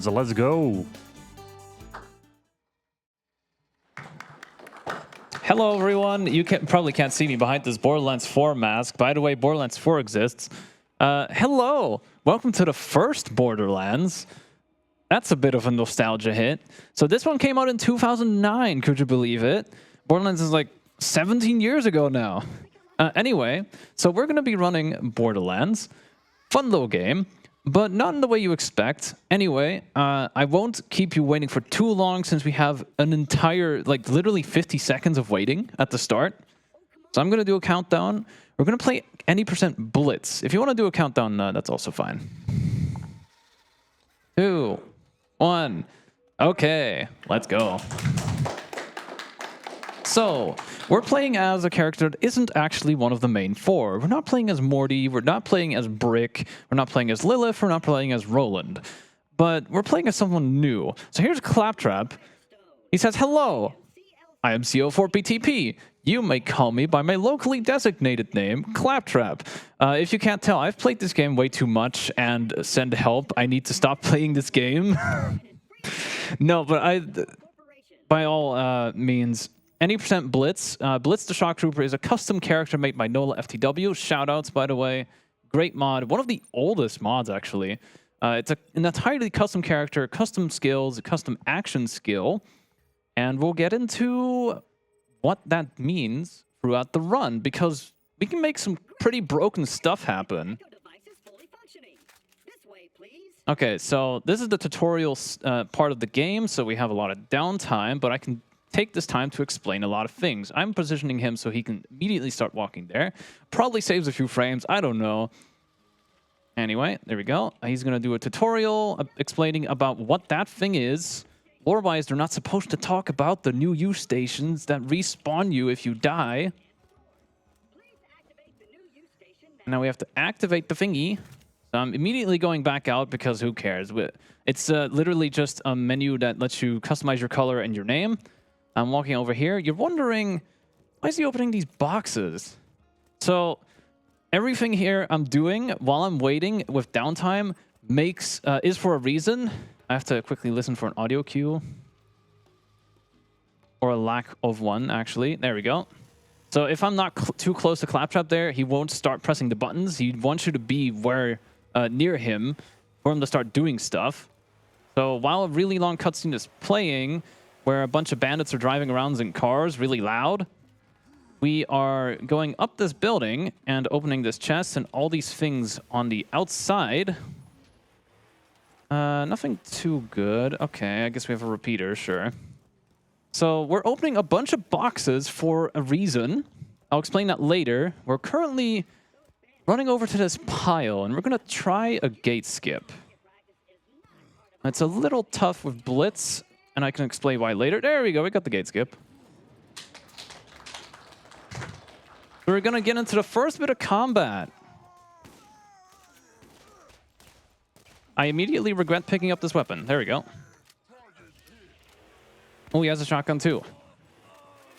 Borderlands. Let's go. Hello, everyone. You probably can't see me behind this Borderlands 4 mask. By the way, Borderlands 4 exists. Hello. Welcome to the first Borderlands. That's a bit of a nostalgia hit. So this one came out in 2009. Could you believe it? Borderlands is like 17 years ago now. Anyway, so we're going to be running Borderlands. Fun little game, but not in the way you expect. Anyway, I won't keep you waiting for too long since we have an entire, like literally 50 seconds of waiting at the start. So I'm going to do a countdown. We're going to play any % Blitz. If you want to do a countdown, that's also fine. 2, 1. Okay, let's go. So, we're playing as a character that isn't actually one of the main 4. We're not playing as Morty, we're not playing as Brick, we're not playing as Lilith, we're not playing as Roland. But we're playing as someone new. So here's Claptrap. He says, "Hello, I am CO4PTP. You may call me by my locally designated name, Claptrap." If you can't tell, I've played this game way too much, and send help, I need to stop playing this game. No, but by all means, any % Blitz. Blitz the Shock Trooper is a custom character made by NOLA FTW. Shoutouts, by the way. Great mod. One of the oldest mods, actually. It's an entirely custom character, custom skills, a custom action skill. And we'll get into what that means throughout the run, because we can make some pretty broken stuff happen. Okay, so this is the tutorial part of the game, so we have a lot of downtime, but I can take this time to explain a lot of things. I'm positioning him so he can immediately start walking there. Probably saves a few frames, I don't know. Anyway, there we go. He's going to do a tutorial explaining about what that thing is. Lore-wise, they're not supposed to talk about the new use stations that respawn you if you die. Now we have to activate the thingy. So I'm immediately going back out because who cares? It's literally just a menu that lets you customize your color and your name. I'm walking over here. You're wondering, why is he opening these boxes? So everything here I'm doing while I'm waiting with downtime is for a reason. I have to quickly listen for an audio cue. Or a lack of one, actually. There we go. So if I'm not too close to Claptrap there, he won't start pressing the buttons. He wants you to be near him for him to start doing stuff. So while a really long cutscene is playing, where a bunch of bandits are driving around in cars really loud, we are going up this building and opening this chest and all these things on the outside. Nothing too good. Okay, I guess we have a repeater, sure. So we're opening a bunch of boxes for a reason. I'll explain that later. We're currently running over to this pile, and we're going to try a gate skip. It's a little tough with Blitz, and I can explain why later. There we go, we got the gate skip. We're going to get into the first bit of combat. I immediately regret picking up this weapon. There we go. Oh, he has a shotgun too.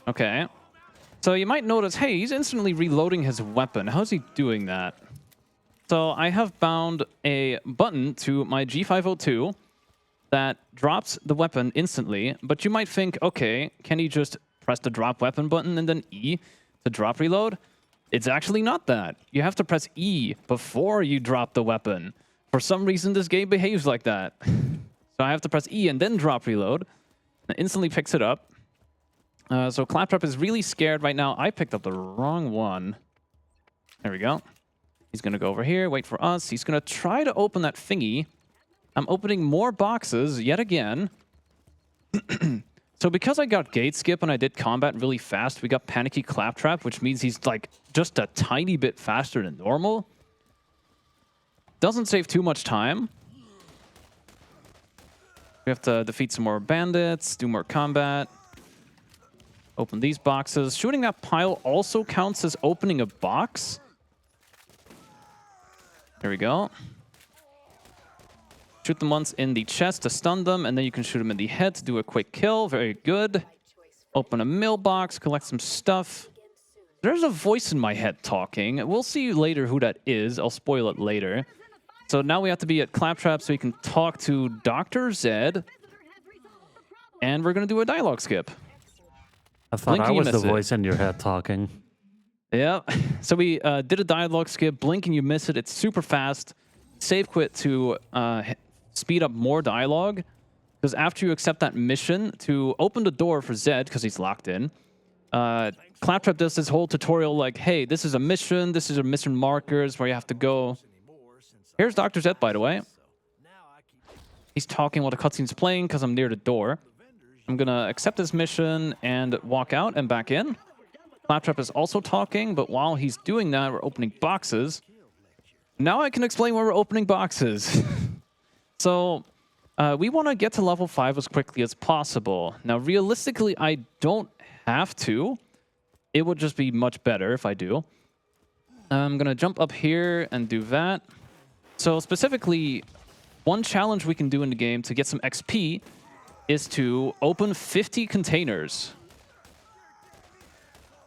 Okay. So you might notice, hey, he's instantly reloading his weapon. How's he doing that? So I have bound a button to my G502 that drops the weapon instantly, but you might think, okay, can he just press the drop weapon button and then E to drop reload? It's actually not that. You have to press E before you drop the weapon. For some reason, this game behaves like that. So I have to press E and then drop reload. And it instantly picks it up. So Claptrap is really scared right now. I picked up the wrong one. There we go. He's going to go over here, wait for us. He's going to try to open that thingy. I'm opening more boxes yet again. So because I got gate skip and I did combat really fast, we got panicky Claptrap, which means he's like just a tiny bit faster than normal. Doesn't save too much time. We have to defeat some more bandits, do more combat. Open these boxes. Shooting that pile also counts as opening a box. There we go. Shoot them once in the chest to stun them, and then you can shoot them in the head to do a quick kill. Very good. Open a mailbox, collect some stuff. There's a voice in my head talking. We'll see later who that is. I'll spoil it later. So now we have to be at Claptrap so we can talk to Dr. Zed. And we're going to do a dialogue skip. I thought I was the voice in your head talking. Yeah. So we did a dialogue skip. Blink and you miss it. It's super fast. Save quit to speed up more dialogue. Because after you accept that mission to open the door for Zed, because he's locked in, Claptrap does this whole tutorial like, hey, this is a mission. This is a mission markers where you have to go. Here's Dr. Zed, by the way. He's talking while the cutscene's playing because I'm near the door. I'm going to accept this mission and walk out and back in. Claptrap is also talking, but while he's doing that, we're opening boxes. Now I can explain why we're opening boxes. So we want to get to level 5 as quickly as possible. Now, realistically, I don't have to. It would just be much better if I do. I'm going to jump up here and do that. So specifically, one challenge we can do in the game to get some XP is to open 50 containers.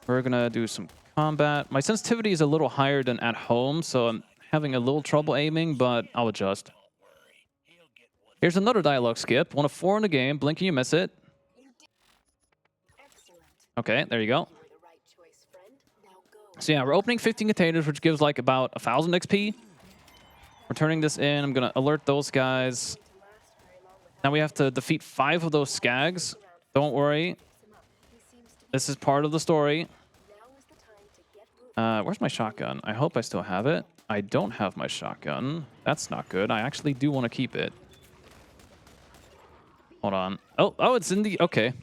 We're going to do some combat. My sensitivity is a little higher than at home, so I'm having a little trouble aiming, but I'll adjust. Here's another dialogue skip. 1 of 4 in the game. Blink and you miss it. Okay, there you go. So yeah, we're opening 15 containers, which gives like about 1,000 XP. We're turning this in. I'm going to alert those guys. Now we have to defeat 5 of those skags. Don't worry. This is part of the story. Where's my shotgun? I hope I still have it. I don't have my shotgun. That's not good. I actually do want to keep it. Hold on. Oh, it's in the... Okay.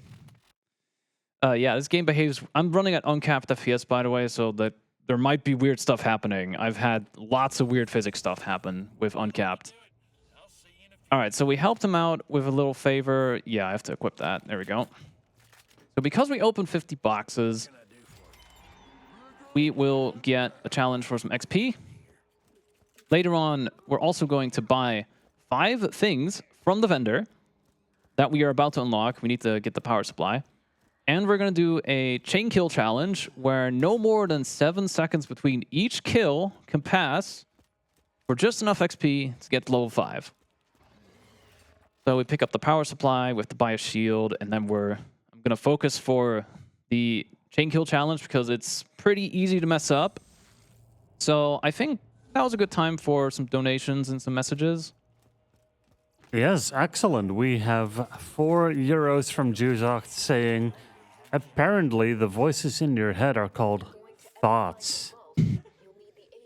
Yeah, this game behaves... I'm running at uncapped FPS, by the way, so that there might be weird stuff happening. I've had lots of weird physics stuff happen with uncapped. All right, so we helped him out with a little favor. Yeah, I have to equip that. There we go. So because we opened 50 boxes, we will get a challenge for some XP. Later on, we're also going to buy 5 things from the vendor that we are about to unlock. We need to get the power supply. And we're going to do a chain kill challenge where no more than 7 seconds between each kill can pass for just enough XP to get to level 5. So we pick up the power supply, we have to buy a shield, and then I'm going to focus for the chain kill challenge because it's pretty easy to mess up. So I think that was a good time for some donations and some messages. Yes, excellent. We have 4 euros from Juzok saying, apparently the voices in your head are called thoughts.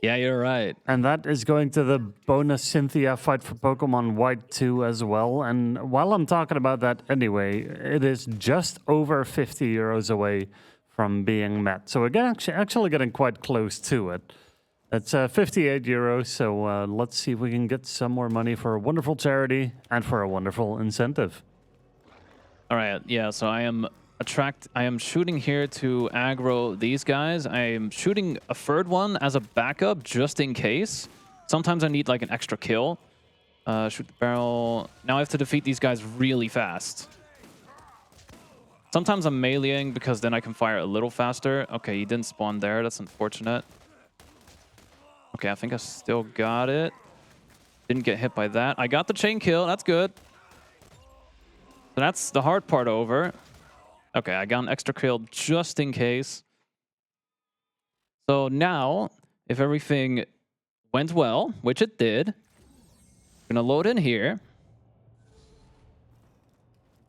Yeah, you're right. And that is going to the bonus Cynthia fight for Pokemon White 2 as well. And while I'm talking about that anyway, it is just over 50 euros away from being met. So we're actually getting quite close to it. It's 58 euros, so let's see if we can get some more money for a wonderful charity and for a wonderful incentive. All right, yeah, so I am shooting here to aggro these guys. I am shooting a third one as a backup just in case. Sometimes I need like an extra kill. Shoot the barrel. Now I have to defeat these guys really fast. Sometimes I'm meleeing because then I can fire a little faster. Okay, he didn't spawn there. That's unfortunate. Okay, I think I still got it. Didn't get hit by that. I got the chain kill. That's good. So that's the hard part over. Okay, I got an extra kill just in case. So now, if everything went well, which it did, I'm going to load in here.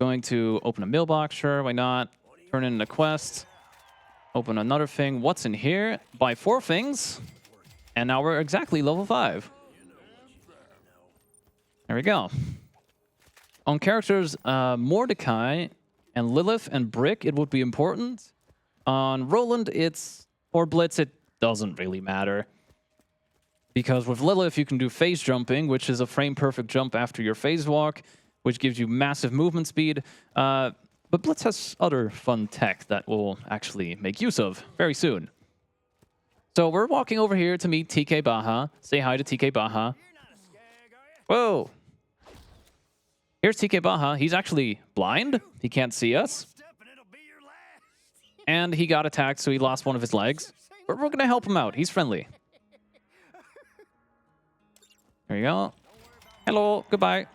Going to open a mailbox, sure, why not? Turn in the quest. Open another thing. What's in here? Buy 4 things. And now we're exactly level 5. There we go. On characters, Mordecai and Lilith and Brick, it would be important. On Roland, or Blitz, it doesn't really matter. Because with Lilith, you can do phase jumping, which is a frame-perfect jump after your phase walk, which gives you massive movement speed. But Blitz has other fun tech that we'll actually make use of very soon. So we're walking over here to meet TK Baha. Say hi to TK Baha. Whoa. Here's TK Baha. He's actually blind. He can't see us. And he got attacked, so he lost one of his legs. But we're going to help him out. He's friendly. There you go. Hello, goodbye.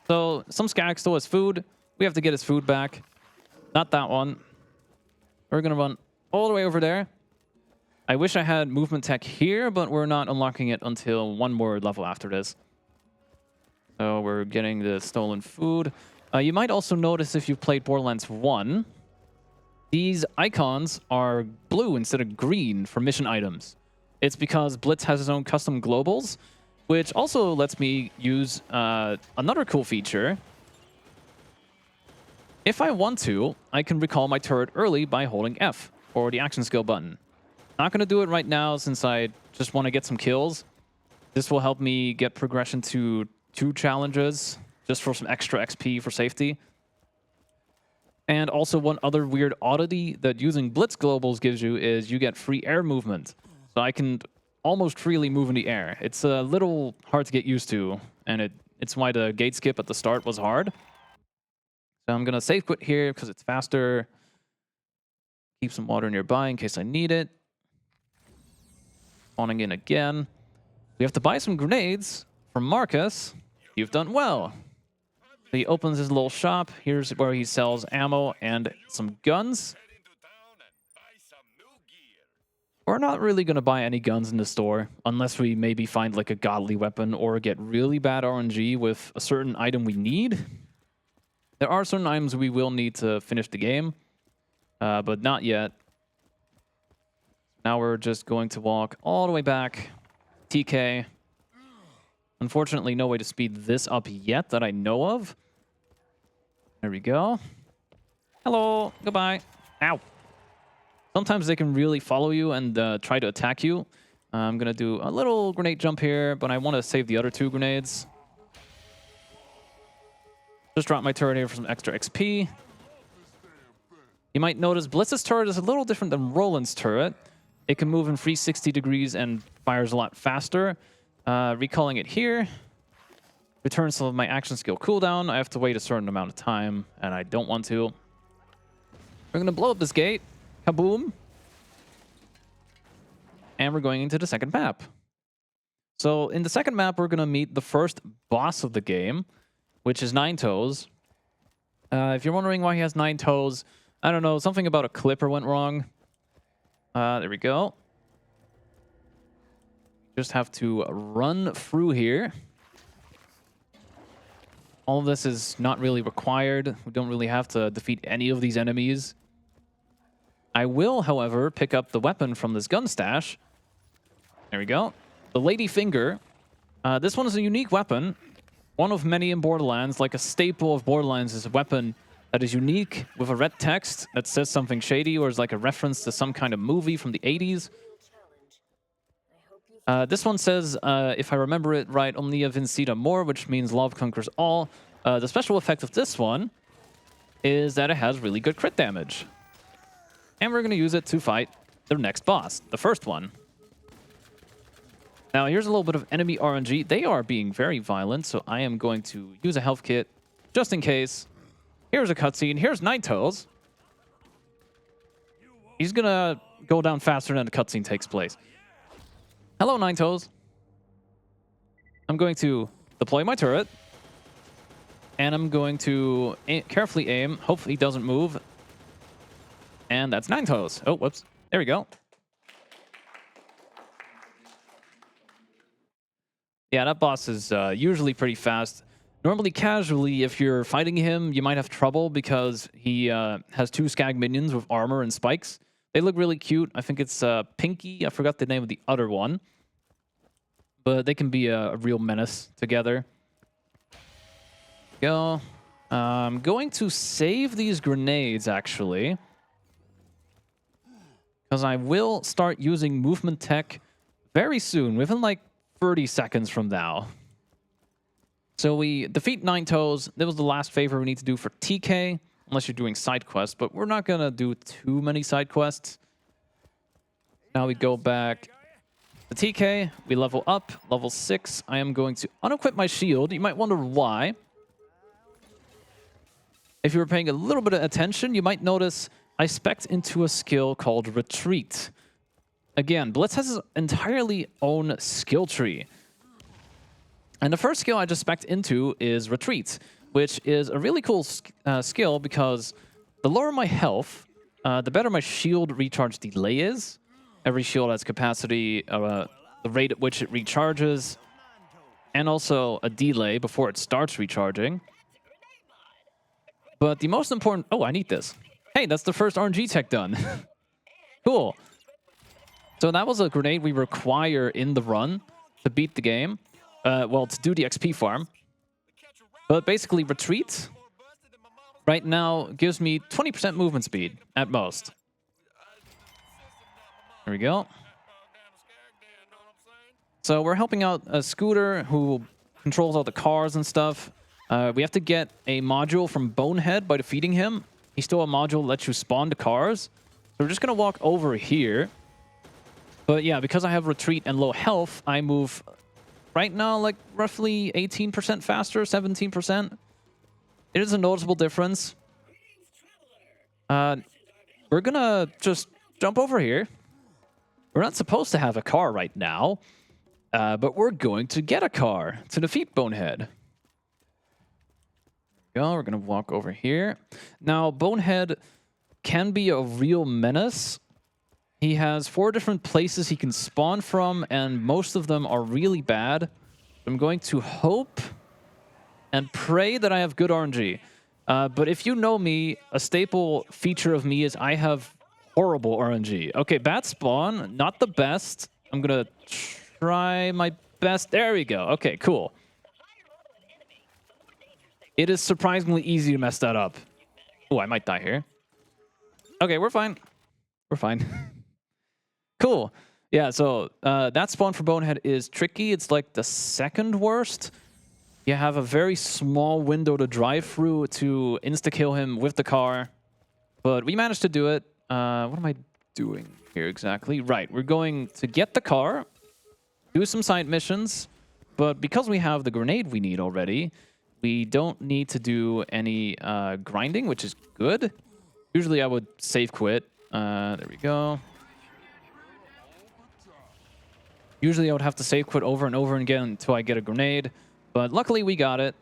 So some skag still has food. We have to get his food back. Not that one. We're gonna run all the way over there. I wish I had movement tech here, but we're not unlocking it until one more level after this. So we're getting the stolen food. You might also notice if you've played Borderlands 1, these icons are blue instead of green for mission items. It's because Blitz has his own custom globals, which also lets me use another cool feature. If I want to, I can recall my turret early by holding F, or the action skill button. Not going to do it right now since I just want to get some kills. This will help me get progression to 2 challenges, just for some extra XP for safety. And also one other weird oddity that using Blitz globals gives you is you get free air movement. So I can almost freely move in the air. It's a little hard to get used to, and it's why the gate skip at the start was hard. So I'm going to save quit here because it's faster. Keep some water nearby in case I need it. Spawning in again. We have to buy some grenades from Marcus. You've done well. So he opens his little shop. Here's where he sells ammo and some guns. We're not really going to buy any guns in the store unless we maybe find like a godly weapon or get really bad RNG with a certain item we need. There are certain items we will need to finish the game, but not yet. Now we're just going to walk all the way back. TK. Unfortunately, no way to speed this up yet that I know of. There we go. Hello. Goodbye. Ow. Sometimes they can really follow you and try to attack you. I'm going to do a little grenade jump here, but I want to save the other 2 grenades. Just drop my turret here for some extra XP. You might notice Blitz's turret is a little different than Roland's turret. It can move in 360 degrees and fires a lot faster. Recalling it here. Returns some of my action skill cooldown. I have to wait a certain amount of time, and I don't want to. We're going to blow up this gate. Kaboom. And we're going into the second map. So in the second map, we're going to meet the first boss of the game, which is Nine Toes. If you're wondering why he has 9 toes, I don't know, something about a clipper went wrong. There we go. Just have to run through here. All of this is not really required. We don't really have to defeat any of these enemies. I will, however, pick up the weapon from this gun stash. There we go. The Lady Finger. This one is a unique weapon. One of many in Borderlands. Like a staple of Borderlands is a weapon that is unique with a red text that says something shady or is like a reference to some kind of movie from the 80s. This one says, if I remember it right, Omnia Vincita More, which means love conquers all. The special effect of this one is that it has really good crit damage. And we're going to use it to fight the next boss, the first one. Now, here's a little bit of enemy RNG. They are being very violent, so I am going to use a health kit just in case. Here's a cutscene. Here's Nine Toes. He's going to go down faster than the cutscene takes place. Hello, Nine Toes. I'm going to deploy my turret. And I'm going to carefully aim. Hopefully he doesn't move. And that's Nine Toes. Oh, whoops. There we go. Yeah, that boss is usually pretty fast. Normally, casually, if you're fighting him, you might have trouble because he has 2 skag minions with armor and spikes. They look really cute. I think it's Pinky. I forgot the name of the other one. But they can be a real menace together. Go. I'm going to save these grenades, actually. Because I will start using movement tech very soon, within like 30 seconds from now. So we defeat Nine Toes. That was the last favor we need to do for TK, unless you're doing side quests, but we're not going to do too many side quests. Now we go back to TK. We level up, level 6. I am going to unequip my shield. You might wonder why. If you were paying a little bit of attention, you might notice I spec'd into a skill called Retreat. Again, Blitz has his entirely own skill tree. And the first skill I just spec'd into is Retreat, which is a really cool skill because the lower my health, the better my shield recharge delay is. Every shield has capacity, the rate at which it recharges, and also a delay before it starts recharging. But the most important... Oh, I need this. Hey, that's the first RNG tech done. Cool. So that was a grenade we require in the run to beat the game. Well, to do the XP farm. But basically, Retreat right now gives me 20% movement speed at most. There we go. So we're helping out a Scooter who controls all the cars and stuff. We have to get a module from Bonehead by defeating him. He stole a module that lets you spawn the cars. So we're just going to walk over here. But yeah, because I have Retreat and low health, I move right now like roughly 18% faster, 17%. It is a noticeable difference. We're going to just jump over here. We're not supposed to have a car right now, but we're going to get a car to defeat Bonehead. We're going to walk over here. Now, Bonehead can be a real menace. He has 4 different places he can spawn from, and most of them are really bad. I'm going to hope and pray that I have good RNG. But if you know me, a staple feature of me is I have horrible RNG. Okay, bad spawn, not the best. I'm going to try my best. There we go. Okay, cool. It is surprisingly easy to mess that up. Oh, I might die here. Okay, we're fine. We're fine. Cool. Yeah, so that spawn for Bonehead is tricky. It's like the second worst. You have a very small window to drive through to insta-kill him with the car. But we managed to do it. What am I doing here exactly? Right, we're going to get the car, do some side missions, but because we have the grenade we need already, we don't need to do any grinding, which is good. Usually I would save quit. There we go. Usually I would have to save quit over and over again until I get a grenade, but luckily we got it.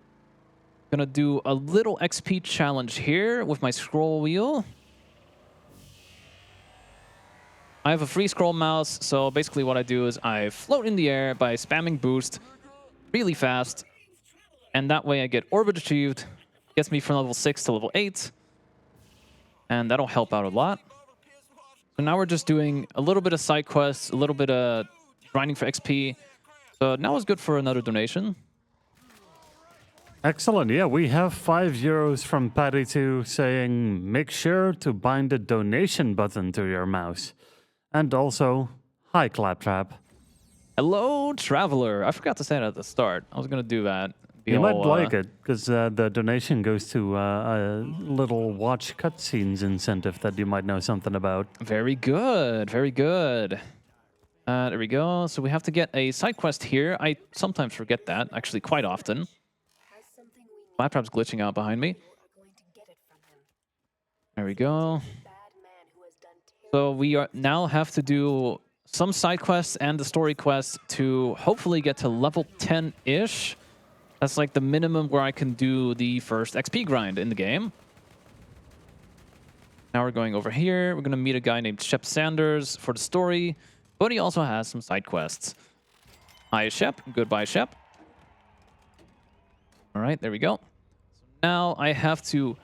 Gonna do a little XP challenge here with my scroll wheel. I have a free scroll mouse, so basically what I do is I float in the air by spamming boost really fast, and that way I get orbit achieved, gets me from level 6 to level 8, and that'll help out a lot. So now we're just doing a little bit of side quests, a little bit of grinding for XP. So now is good for another donation. Excellent. Yeah, we have €5 from Patty2 saying, make sure to bind the donation button to your mouse. And also, hi, Claptrap. Hello, Traveler. I forgot to say that at the start. I was going to do that. You might like it, because the donation goes to a little watch cutscenes incentive that you might know something about. Very good. Very good. There we go. So we have to get a side quest here. I sometimes forget that, actually quite often. Claptrap's glitching out behind me. There we go. So we now have to do some side quests and the story quest to hopefully get to level 10-ish. That's like the minimum where I can do the first XP grind in the game. Now we're going over here. We're going to meet a guy named Shep Sanders for the story, but he also has some side quests. Hi, Shep. Goodbye, Shep. All right, there we go. So now I have to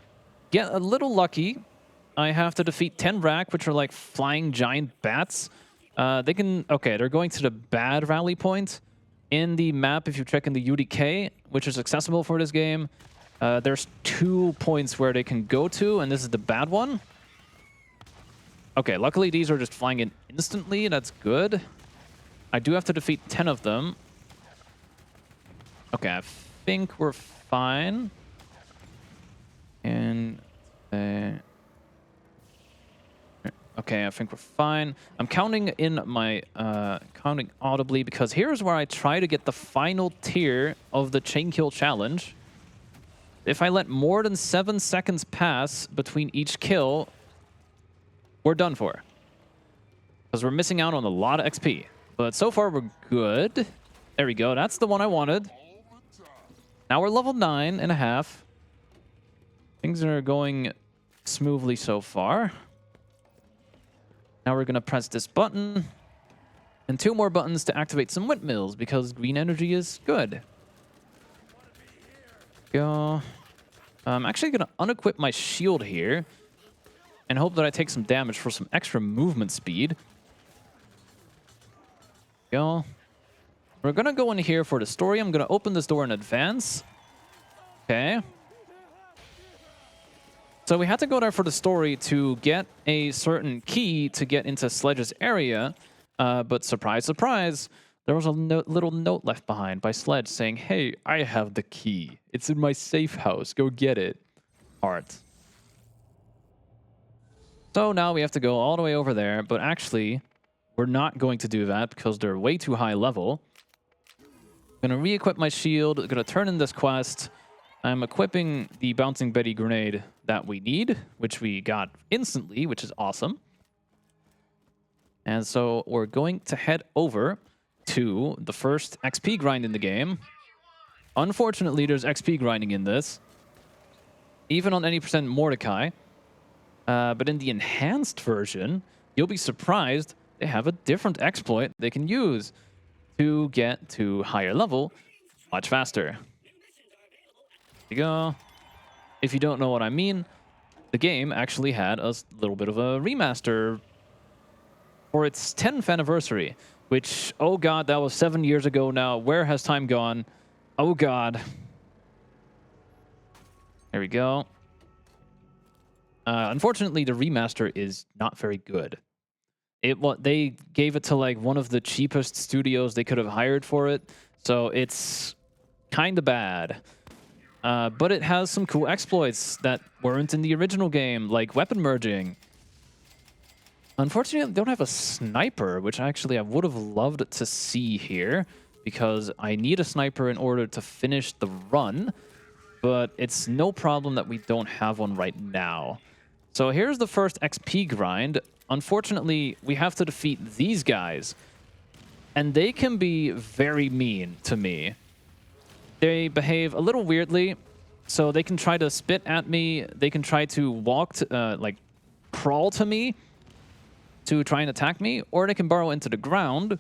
get a little lucky. I have to defeat 10 Rack, which are like flying giant bats. They can... Okay, they're going to the bad rally point. In the map, if you check in the UDK, which is accessible for this game, there's 2 points where they can go to, and this is the bad one. Okay, luckily these are just flying in instantly. That's good. I do have to defeat 10 of them. Okay, I think we're fine. And... okay, I think we're fine. I'm counting in my counting audibly because here's where I try to get the final tier of the chain kill challenge. If I let more than 7 seconds pass between each kill, we're done for. Because we're missing out on a lot of XP. But so far we're good. There we go. That's the one I wanted. Now we're level 9.5. Things are going smoothly so far. Now we're going to press this button. And 2 more buttons to activate some windmills because green energy is good. Go. I'm actually going to unequip my shield here and hope that I take some damage for some extra movement speed. Go. We're going to go in here for the story. I'm going to open this door in advance. Okay. So we had to go there for the story to get a certain key to get into Sledge's area. But surprise, surprise, there was a little note left behind by Sledge saying, hey, I have the key. It's in my safe house. Go get it. Heart. So now we have to go all the way over there. But actually, we're not going to do that because they're way too high level. I'm going to re-equip my shield. I'm going to turn in this quest. I'm equipping the Bouncing Betty grenade that we need, which we got instantly, which is awesome. And so we're going to head over to the first XP grind in the game. Unfortunately, there's XP grinding in this, even on any % Mordecai. But in the enhanced version, you'll be surprised they have a different exploit they can use to get to higher level much faster. There you go. If you don't know what I mean, the game actually had a little bit of a remaster for its 10th anniversary, which, oh god, that was 7 years ago now. Where has time gone? Oh god. There we go. Unfortunately, the remaster is not very good. They gave it to like one of the cheapest studios they could have hired for it, so it's kind of bad. But it has some cool exploits that weren't in the original game, like weapon merging. Unfortunately, I don't have a sniper, which actually I would have loved to see here, because I need a sniper in order to finish the run, but it's no problem that we don't have one right now. So here's the first XP grind. Unfortunately, we have to defeat these guys, and they can be very mean to me. They behave a little weirdly, so they can try to spit at me. They can try to walk, like crawl to me to try and attack me, or they can burrow into the ground.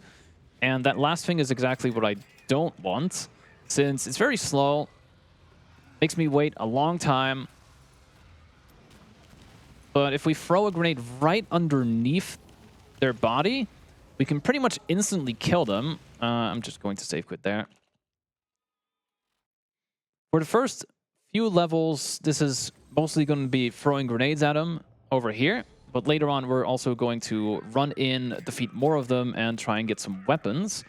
And that last thing is exactly what I don't want, since it's very slow, makes me wait a long time. But if we throw a grenade right underneath their body, we can pretty much instantly kill them. I'm just going to save quit there. For the first few levels, this is mostly going to be throwing grenades at them over here. But later on, we're also going to run in, defeat more of them, and try and get some weapons.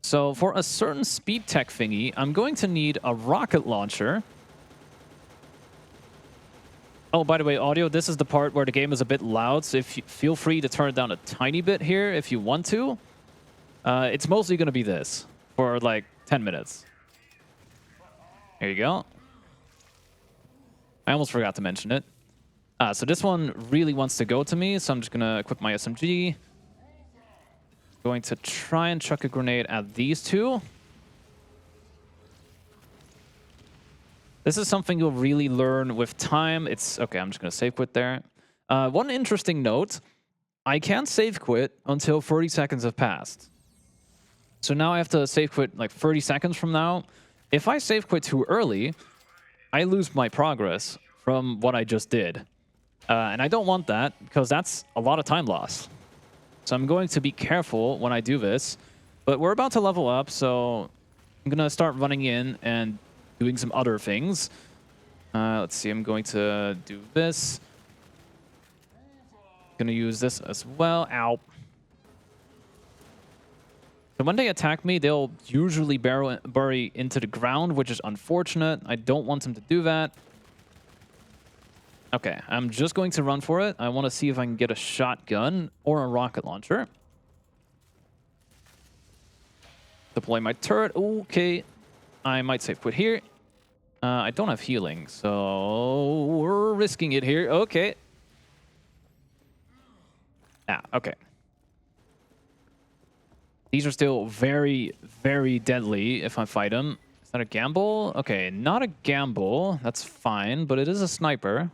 So for a certain speed tech thingy, I'm going to need a rocket launcher. Oh, by the way, audio, this is the part where the game is a bit loud, so feel free to turn it down a tiny bit here if you want to. It's mostly going to be this for like 10 minutes. There you go. I almost forgot to mention it. So this one really wants to go to me, so I'm just going to equip my SMG. Going to try and chuck a grenade at these two. This is something you'll really learn with time. It's okay, I'm just going to save quit there. One interesting note, I can't save quit until 30 seconds have passed. So now I have to save quit like 30 seconds from now. If I save quit too early, I lose my progress from what I just did. And I don't want that, because that's a lot of time loss. So I'm going to be careful when I do this. But we're about to level up, so I'm going to start running in and doing some other things. Let's see, I'm going to do this. Going to use this as well. Ow. So when they attack me, they'll usually bury into the ground, which is unfortunate. I don't want them to do that. Okay, I'm just going to run for it. I want to see if I can get a shotgun or a rocket launcher. Deploy my turret. Okay. I might save quit here. I don't have healing, so we're risking it here. Okay. Okay. These are still very, very deadly if I fight them. Is that a gamble? Okay, not a gamble. That's fine, but it is a sniper.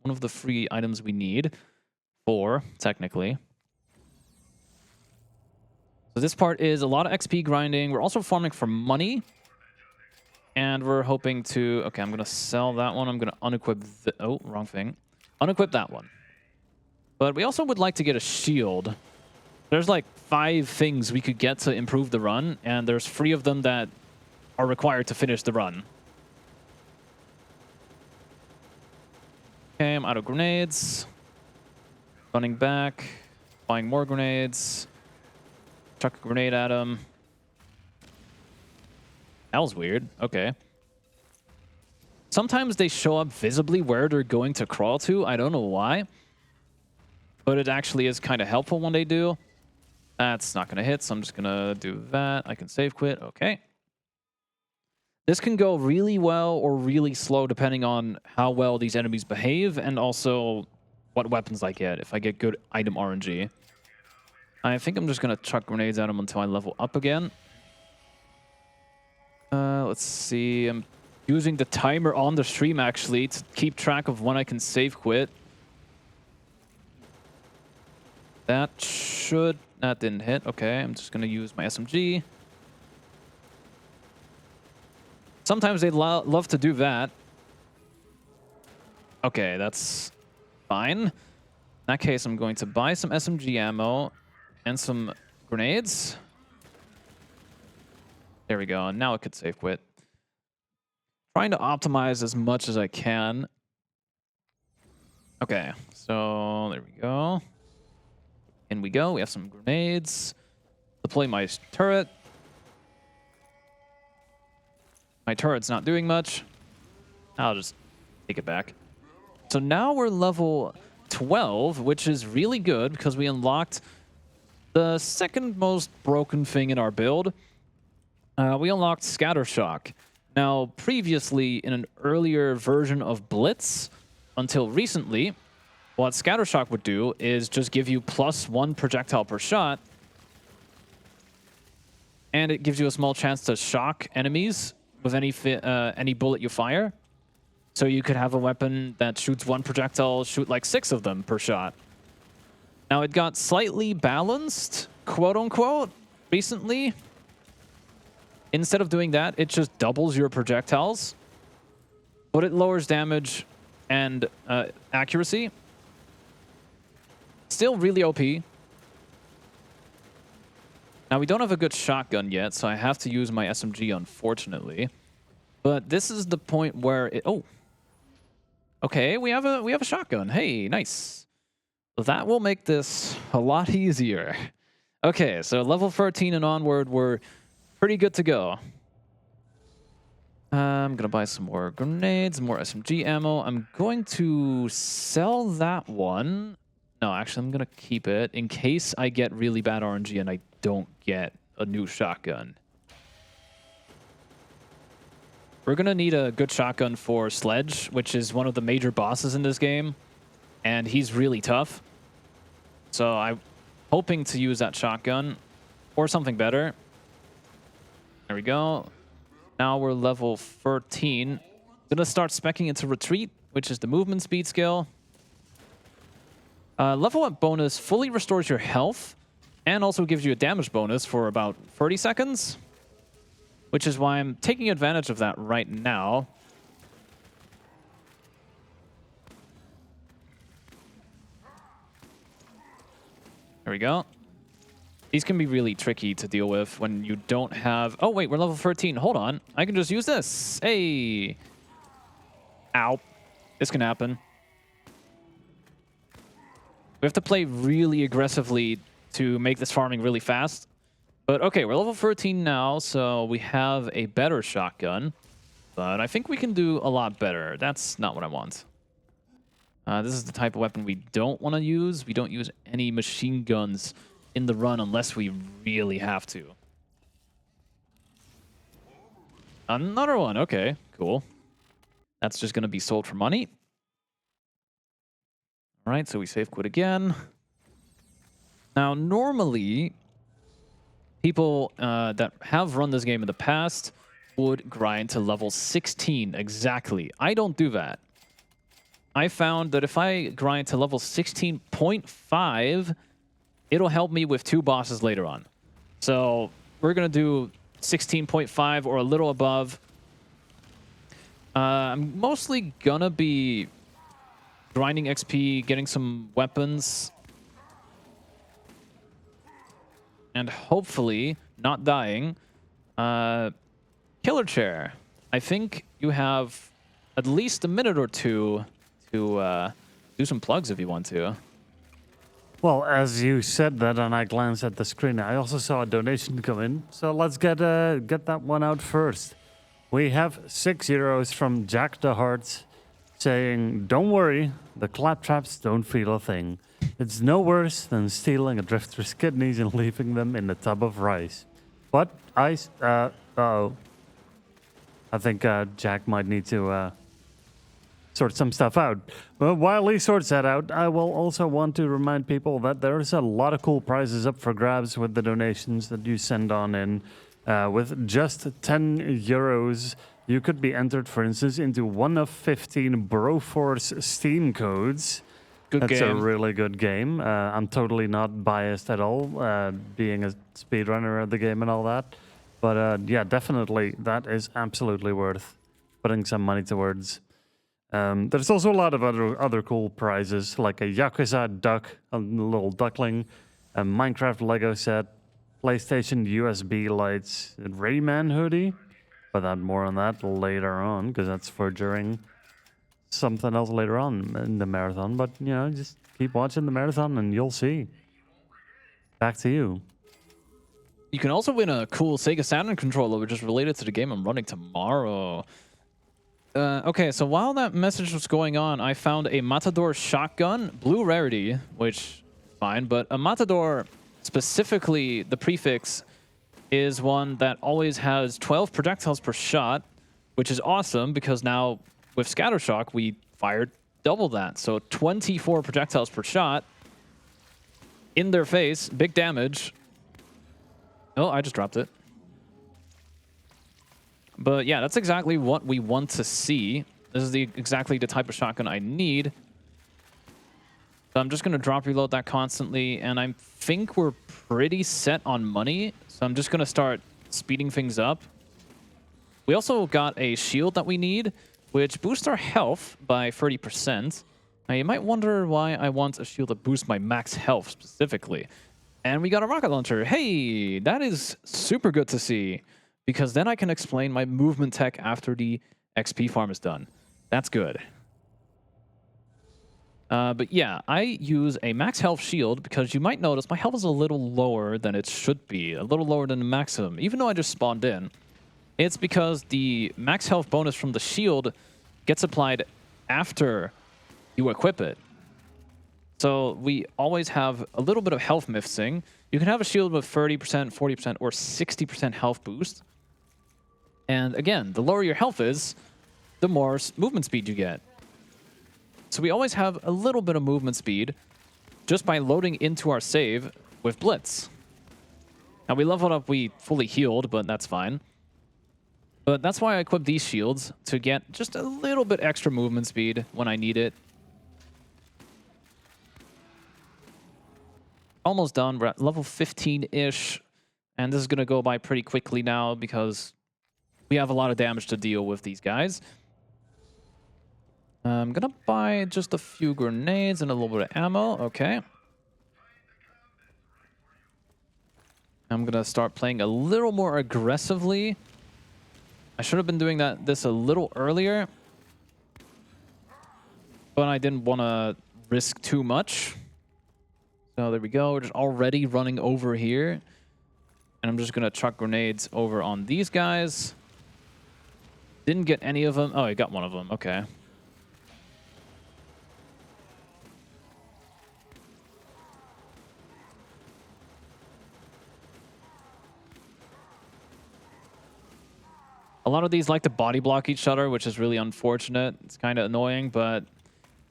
One of the free items we need. 4, technically. So this part is a lot of XP grinding. We're also farming for money. And we're hoping to... Okay, I'm going to sell that one. I'm going to unequip... Oh, wrong thing. Unequip that one. But we also would like to get a shield. There's like 5 things we could get to improve the run. And there's 3 of them that are required to finish the run. Okay, I'm out of grenades. Running back. Buying more grenades. Chuck a grenade at him. That was weird. Okay. Sometimes they show up visibly where they're going to crawl to. I don't know why. But it actually is kind of helpful when they do. That's not going to hit, so I'm just going to do that. I can save quit. Okay. This can go really well or really slow depending on how well these enemies behave and also what weapons I get. If I get good item RNG. I think I'm just going to chuck grenades at them until I level up again. Let's see. I'm using the timer on the stream, actually, to keep track of when I can save quit. That didn't hit. Okay, I'm just going to use my SMG. Sometimes they love to do that. Okay, that's fine. In that case, I'm going to buy some SMG ammo and some grenades. There we go. And now it could save quit. Trying to optimize as much as I can. Okay, so there we go. In we go. We have some grenades. Deploy my turret. My turret's not doing much. I'll just take it back. So now we're level 12, which is really good because we unlocked the second most broken thing in our build. We unlocked Scatter Shock. Now, previously, in an earlier version of Blitz, until recently, what Scatter Shock would do is just give you +1 projectile per shot. And it gives you a small chance to shock enemies with any bullet you fire. So you could have a weapon that shoots 1 projectile, shoot like 6 of them per shot. Now, it got slightly balanced, quote-unquote, recently. Instead of doing that, it just doubles your projectiles. But it lowers damage and accuracy. Still really OP. Now, we don't have a good shotgun yet, so I have to use my SMG, unfortunately. But this is the point where it... Oh. Okay, we have a shotgun. Hey, nice. So that will make this a lot easier. Okay, so level 13 and onward, we're pretty good to go. I'm going to buy some more grenades, more SMG ammo. I'm going to sell that one. No, actually, I'm going to keep it in case I get really bad RNG and I don't get a new shotgun. We're going to need a good shotgun for Sledge, which is one of the major bosses in this game. And he's really tough. So I'm hoping to use that shotgun or something better. There we go. Now we're level 13. Gonna start speccing into Retreat, which is the movement speed skill. Level up bonus fully restores your health and also gives you a damage bonus for about 30 seconds. Which is why I'm taking advantage of that right now. There we go. These can be really tricky to deal with when you don't have... Oh, wait, we're level 13. Hold on. I can just use this. Hey. Ow. This can happen. We have to play really aggressively to make this farming really fast. But okay, we're level 13 now, so we have a better shotgun. But I think we can do a lot better. That's not what I want. This is the type of weapon we don't want to use. We don't use any machine guns in the run unless we really have to. Another one. Okay, cool. That's just going to be sold for money. All right, so we save quit again. Now, normally, people that have run this game in the past would grind to level 16 exactly. I don't do that. I found that if I grind to level 16.5, it'll help me with 2 bosses later on. So we're going to do 16.5 or a little above. I'm mostly going to be grinding XP, getting some weapons, and hopefully not dying. KillerChair, I think you have at least a minute or two to do some plugs if you want to. Well, as you said that, and I glanced at the screen, I also saw a donation come in. So let's get that one out first. We have €6 from Jack the Heart saying, "Don't worry, the claptraps don't feel a thing. It's no worse than stealing a drifter's kidneys and leaving them in a tub of rice." But uh-oh. I think Jack might need to sort some stuff out. But while he sorts that out, I will also want to remind people that there's a lot of cool prizes up for grabs with the donations that you send on in. With just €10, you could be entered, for instance, into one of 15 Broforce Steam codes. Good That's game. a really good game. I'm totally not biased at all, being a speedrunner of the game and all that. But yeah, definitely, that is absolutely worth putting some money towards. There's also a lot of other cool prizes, like a Yakuza duck, a little duckling, a Minecraft Lego set, PlayStation USB lights, a Rayman hoodie. But more on that later on, because that's for during something else later on in the marathon. But, you know, just keep watching the marathon and you'll see. Back to you. You can also win a cool Sega Saturn controller, which is related to the game I'm running tomorrow. Okay, so while that message was going on, I found a Matador shotgun, blue rarity, which fine, but a Matador, specifically the prefix, is one that always has 12 projectiles per shot, which is awesome because now with Scatter Shock, we fired double that. So 24 projectiles per shot in their face, big damage. Oh, I just dropped it. But yeah, that's exactly what we want to see. This is exactly the type of shotgun I need. So I'm just going to drop reload that constantly, and I think we're pretty set on money. So I'm just going to start speeding things up. We also got a shield that we need, which boosts our health by 30%. Now you might wonder why I want a shield that boosts my max health specifically. And we got a rocket launcher. Hey, that is super good to see, because then I can explain my movement tech after the XP farm is done. That's good. But yeah, I use a max health shield because you might notice my health is a little lower than it should be, a little lower than the maximum, even though I just spawned in. It's because the max health bonus from the shield gets applied after you equip it. So we always have a little bit of health missing. You can have a shield with 30%, 40%, or 60% health boost. And again, the lower your health is, the more movement speed you get. So we always have a little bit of movement speed just by loading into our save with Blitz. Now we leveled up, we fully healed, but that's fine. But that's why I equip these shields, to get just a little bit extra movement speed when I need it. Almost done. We're at level 15-ish. And this is going to go by pretty quickly now because we have a lot of damage to deal with these guys. I'm going to buy just a few grenades and a little bit of ammo. Okay. I'm going to start playing a little more aggressively. I should have been doing this a little earlier, but I didn't want to risk too much. So there we go. We're just already running over here. And I'm just going to chuck grenades over on these guys. Didn't get any of them. Oh, I got one of them. Okay. A lot of these like to body block each other, which is really unfortunate. It's kind of annoying, but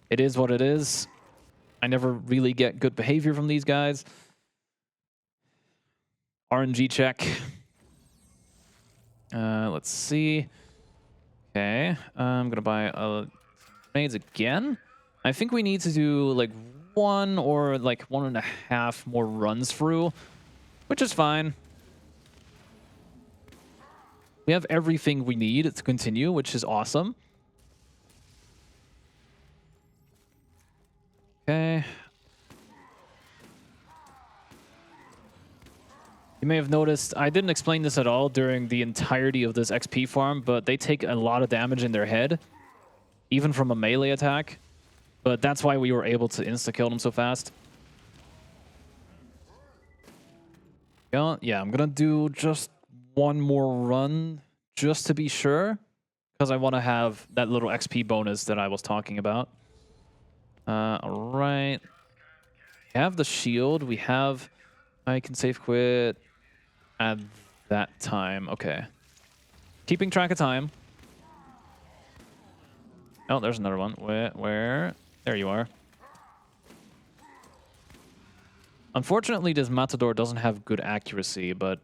it is what it is. I never really get good behavior from these guys. RNG check. Let's see. Okay, I'm gonna buy grenades again. I think we need to do like 1 or like 1.5 more runs through, which is fine. We have everything we need to continue, which is awesome. Okay. You may have noticed, I didn't explain this at all during the entirety of this XP farm, but they take a lot of damage in their head, even from a melee attack. But that's why we were able to insta-kill them so fast. Yeah, I'm gonna do just 1 more run, just to be sure, because I want to have that little XP bonus that I was talking about. All right. We have the shield. We have... I can save quit at that time. Okay. Keeping track of time. Oh, there's another one. Where? There you are. Unfortunately, this Matador doesn't have good accuracy, but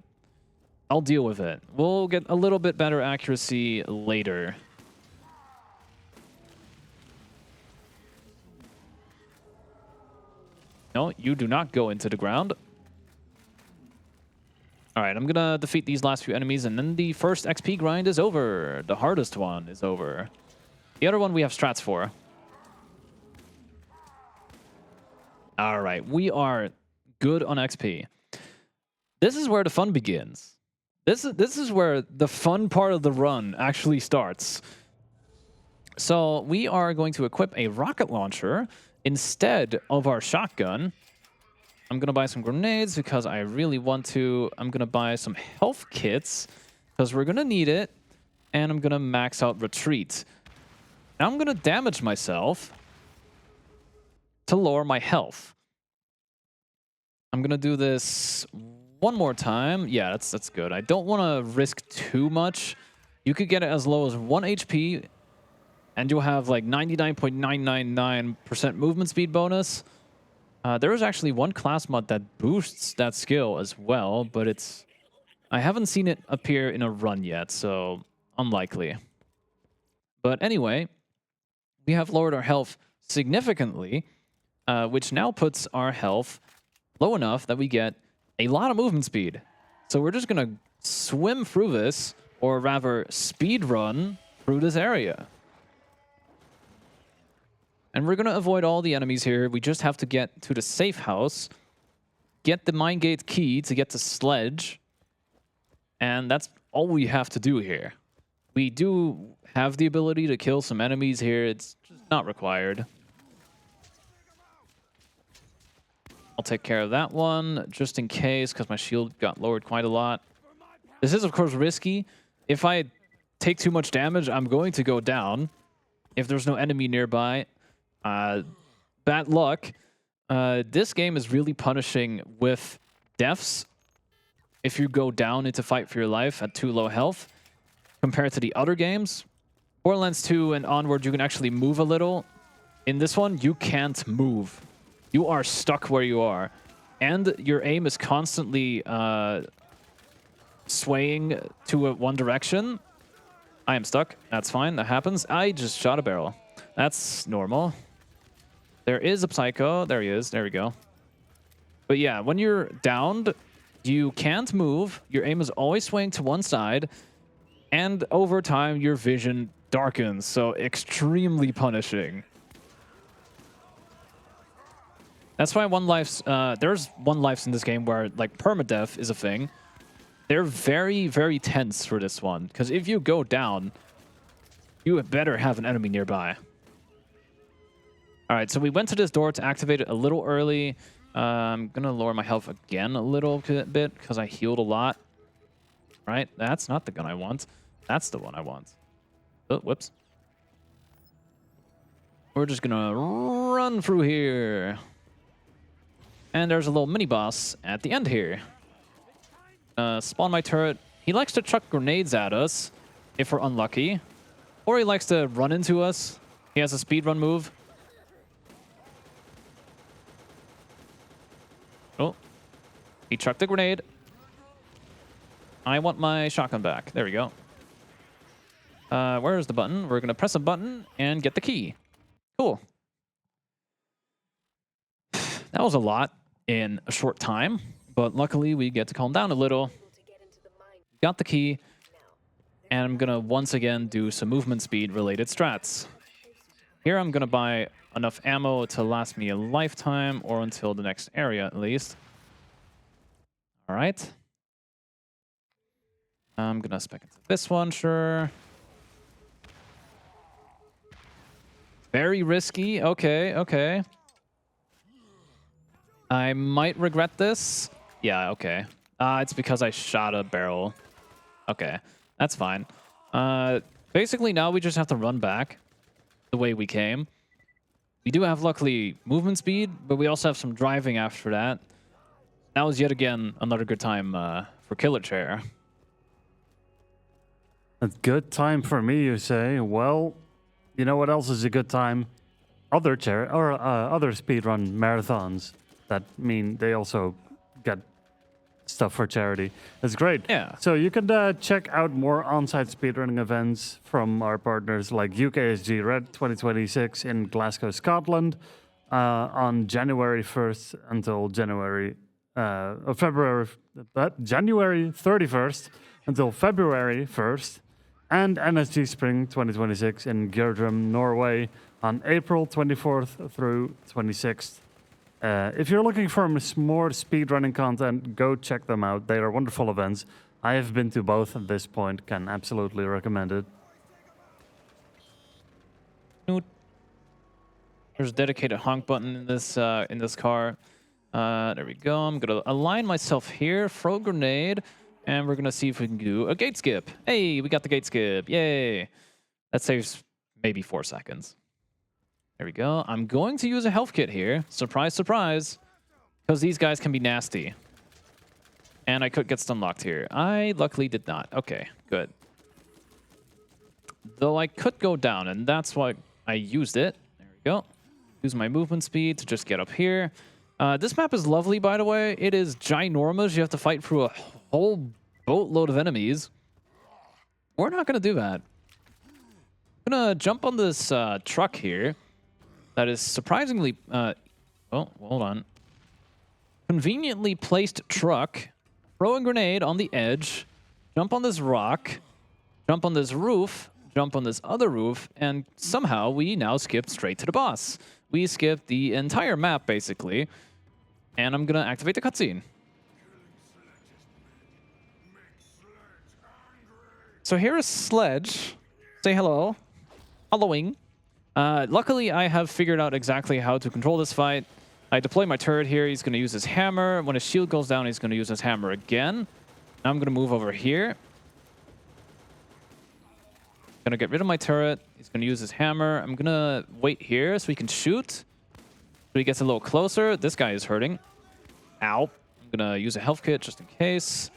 I'll deal with it. We'll get a little bit better accuracy later. No, you do not go into the ground. All right, I'm gonna defeat these last few enemies, and then the first XP grind is over. The hardest one is over. The other one we have strats for. All right, we are good on XP. This is where the fun begins. This is where the fun part of the run actually starts. So we are going to equip a rocket launcher instead of our shotgun. I'm going to buy some grenades because I really want to. I'm going to buy some health kits because we're going to need it. And I'm going to max out retreat. Now I'm going to damage myself to lower my health. I'm going to do this 1 more time. Yeah, that's good. I don't want to risk too much. You could get it as low as 1 HP. And you'll have like 99.999% movement speed bonus. There is actually 1 class mod that boosts that skill as well, but I haven't seen it appear in a run yet, so unlikely. But anyway, we have lowered our health significantly, which now puts our health low enough that we get a lot of movement speed. So we're just going to swim through this, or rather speed run through this area. And we're going to avoid all the enemies here. We just have to get to the safe house, get the mine gate key to get the sledge, and that's all we have to do here. We do have the ability to kill some enemies here. It's just not required. I'll take care of that one just in case, because my shield got lowered quite a lot. This is, of course, risky. If I take too much damage, I'm going to go down. If there's no enemy nearby, bad luck. This game is really punishing with deaths if you go down into fight for your life at too low health compared to the other games. Borderlands 2 and onward, you can actually move a little. In this one, you can't move. You are stuck where you are. And your aim is constantly swaying to one direction. I am stuck. That's fine. That happens. I just shot a barrel. That's normal. There is a Psycho. There he is. There we go. But yeah, when you're downed, you can't move. Your aim is always swaying to one side. And over time, your vision darkens. So extremely punishing. That's why there's 1 lives in this game where like permadeath is a thing. They're very, very tense for this one. Because if you go down, you better have an enemy nearby. All right, so we went to this door to activate it a little early. I'm going to lower my health again a little bit because I healed a lot. Right, that's not the gun I want. That's the one I want. Oh, whoops. We're just going to run through here. And there's a little mini-boss at the end here. Spawn my turret. He likes to chuck grenades at us if we're unlucky. Or he likes to run into us. He has a speedrun move. Oh. He chucked a grenade. I want my shotgun back. There we go. Where is the button? We're going to press a button and get the key. Cool. That was a lot in a short time, but luckily we get to calm down a little. Got the key, and I'm going to once again do some movement speed related strats. Here I'm going to buy enough ammo to last me a lifetime, or until the next area at least. All right. I'm going to spec into this one, sure. Very risky. Okay, okay. I might regret this. Yeah, okay. It's because I shot a barrel. Okay, that's fine. Basically, now we just have to run back the way we came. We do have, luckily, movement speed, but we also have some driving after that. That was yet again another good time for KillerChair. A good time for me, you say? Well, you know what else is a good time? Other speedrun marathons. That mean they also get stuff for charity. It's great. Yeah. So you can check out more on-site speedrunning events from our partners like UKSG Red 2026 in Glasgow, Scotland, on January 1st until January 31st until February 1st, and NSG Spring 2026 in Gjerdrum, Norway, on April 24th through 26th. If you're looking for more speedrunning content, go check them out. They are wonderful events. I have been to both at this point. Can absolutely recommend it. There's a dedicated honk button in this car. There we go. I'm gonna align myself here, throw a grenade, and we're gonna see if we can do a gate skip. Hey, we got the gate skip! Yay! That saves maybe 4 seconds. There we go. I'm going to use a health kit here. Surprise, surprise. Because these guys can be nasty. And I could get stun locked here. I luckily did not. Okay, good. Though I could go down, and that's why I used it. There we go. Use my movement speed to just get up here. This map is lovely, by the way. It is ginormous. You have to fight through a whole boatload of enemies. We're not going to do that. I'm going to jump on this truck here. That is surprisingly, oh, hold on. Conveniently placed truck. Throw a grenade on the edge. Jump on this rock. Jump on this roof. Jump on this other roof. And somehow we now skipped straight to the boss. We skipped the entire map, basically. And I'm going to activate the cutscene. So here is Sledge. Say hello. Halloween. Luckily, I have figured out exactly how to control this fight. I deploy my turret here. He's going to use his hammer. When his shield goes down, he's going to use his hammer again. Now I'm going to move over here. Going to get rid of my turret. He's going to use his hammer. I'm going to wait here so he can shoot. So he gets a little closer. This guy is hurting. Ow. I'm going to use a health kit just in case.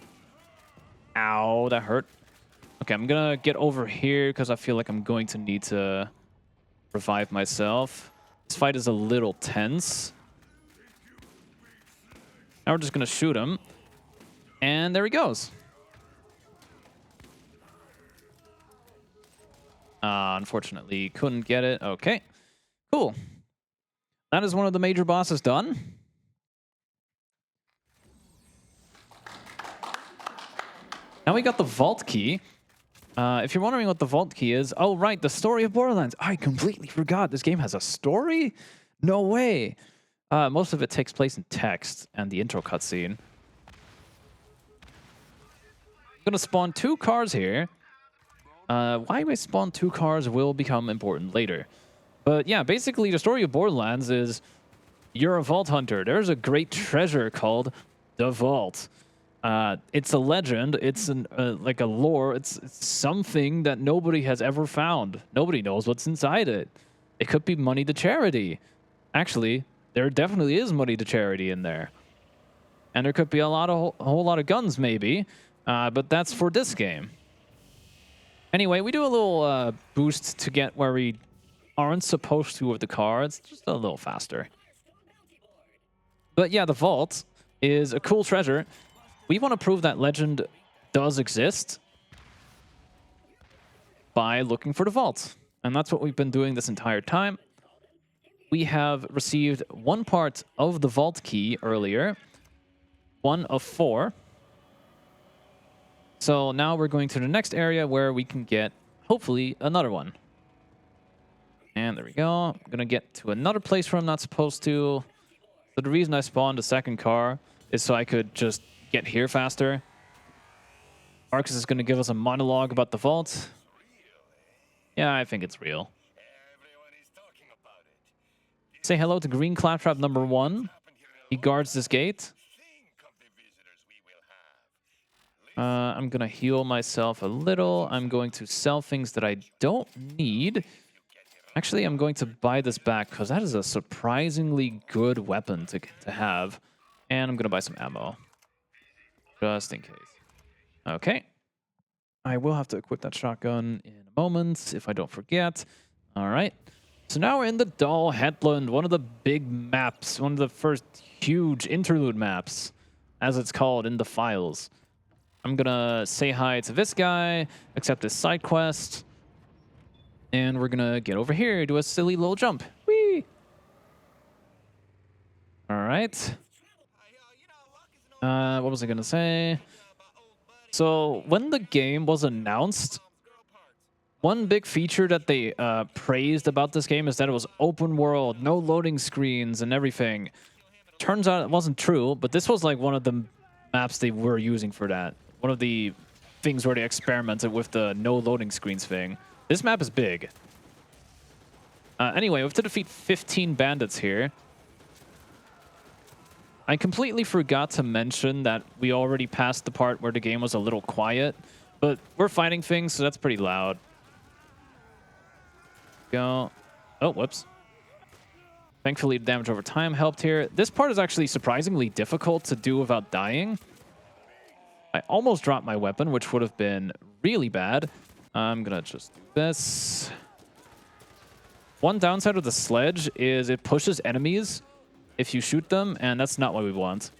Ow, that hurt. Okay, I'm going to get over here because I feel like I'm going to need to revive myself. This fight is a little tense. Now we're just going to shoot him. And there he goes. Unfortunately, couldn't get it. Okay, cool. That is one of the major bosses done. Now we got the vault key. If you're wondering what the vault key is, oh, right, the story of Borderlands. I completely forgot this game has a story? No way. Most of it takes place in text and the intro cutscene. I'm going to spawn 2 cars here. Why we spawn 2 cars will become important later. But yeah, basically the story of Borderlands is you're a vault hunter. There's a great treasure called the vault. It's a legend. It's like a lore. It's something that nobody has ever found. Nobody knows what's inside it. It could be money to charity. Actually, there definitely is money to charity in there. And there could be a whole lot of guns maybe. But that's for this game. Anyway, we do a little boost to get where we aren't supposed to with the car. It's just a little faster. But yeah, the vault is a cool treasure. We want to prove that legend does exist by looking for the vault. And that's what we've been doing this entire time. We have received one part of the vault key earlier, 1 of 4. So now we're going to the next area where we can get, hopefully, another one. And there we go. I'm going to get to another place where I'm not supposed to. So the reason I spawned a second car is so I could just get here faster. Marcus is going to give us a monologue about the vault. Yeah, I think it's real. Say hello to Green Claptrap number 1. He guards this gate. I'm going to heal myself a little. I'm going to sell things that I don't need. Actually, I'm going to buy this back because that is a surprisingly good weapon to have. And I'm going to buy some ammo. Just in case. Okay. I will have to equip that shotgun in a moment if I don't forget. All right. So now we're in the Doll Headland, one of the big maps, one of the first huge interlude maps, as it's called in the files. I'm going to say hi to this guy, accept this side quest, and we're going to get over here, do a silly little jump. Whee! All right. What was I going to say? So when the game was announced, one big feature that they praised about this game is that it was open world, no loading screens and everything. Turns out it wasn't true, but this was like one of the maps they were using for that. One of the things where they experimented with the no loading screens thing. This map is big. Anyway, we have to defeat 15 bandits here. I completely forgot to mention that we already passed the part where the game was a little quiet, but we're fighting things, so that's pretty loud. Go. Oh, whoops. Thankfully, the damage over time helped here. This part is actually surprisingly difficult to do without dying. I almost dropped my weapon, which would have been really bad. I'm going to just do this. One downside of the sledge is it pushes enemies if you shoot them, and that's not what we want.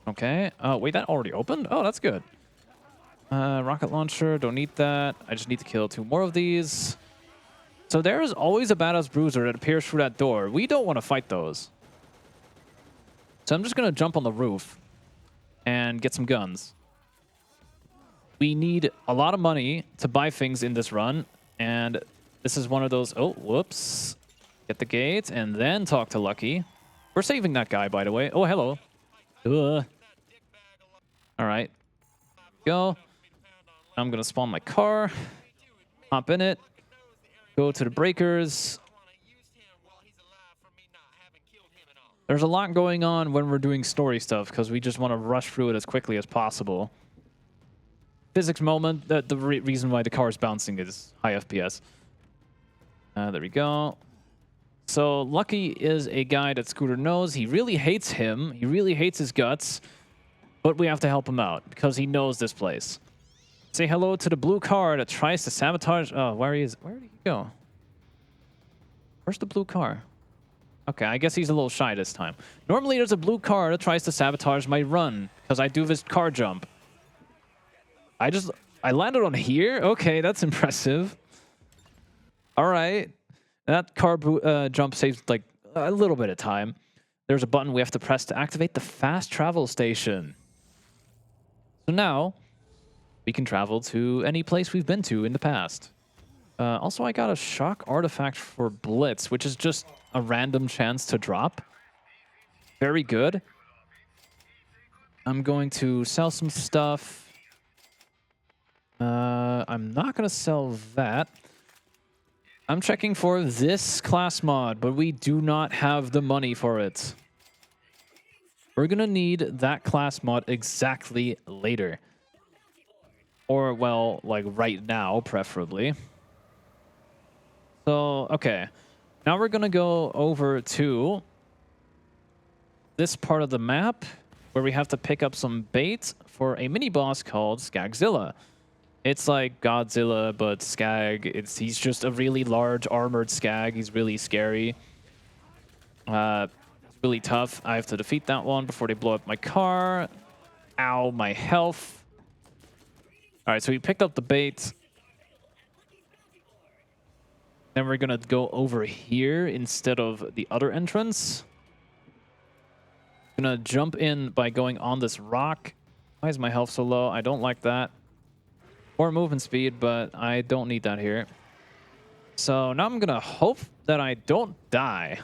Okay. Oh, wait, that already opened? Oh, that's good. Rocket launcher, don't need that. I just need to kill 2 more of these. So there is always a badass bruiser that appears through that door. We don't want to fight those. So I'm just going to jump on the roof and get some guns. We need a lot of money to buy things in this run, and this is one of those... Oh, whoops. Get the gate, and then talk to Lucky. We're saving that guy, by the way. Oh, hello. All right. Go. I'm going to spawn my car. Hop in it. Go to the breakers. There's a lot going on when we're doing story stuff because we just want to rush through it as quickly as possible. Physics moment. The reason why the car is bouncing is high FPS. There we go. So Lucky is a guy that Scooter knows. He really hates him. He really hates his guts. But we have to help him out because he knows this place. Say hello to the blue car that tries to sabotage... Oh, where did he go? Where's the blue car? Okay, I guess he's a little shy this time. Normally there's a blue car that tries to sabotage my run because I do this car jump. I landed on here? Okay, that's impressive. All right. That car jump saves like a little bit of time. There's a button we have to press to activate the fast travel station. So now we can travel to any place we've been to in the past. Also, I got a shock artifact for Blitz, which is just a random chance to drop. Very good. I'm going to sell some stuff. I'm not going to sell that. I'm checking for this class mod, but we do not have the money for it. We're going to need that class mod exactly later. Or, well, like right now, preferably. So, okay. Now we're going to go over to this part of the map where we have to pick up some bait for a mini-boss called Skagzilla. It's like Godzilla, but Skag. He's just a really large armored Skag. He's really scary. Really tough. I have to defeat that one before they blow up my car. Ow, my health. All right, so we picked up the bait. Then we're gonna go over here instead of the other entrance. Gonna jump in by going on this rock. Why is my health so low? I don't like that. More movement speed, but I don't need that here. So now I'm gonna hope that I don't die.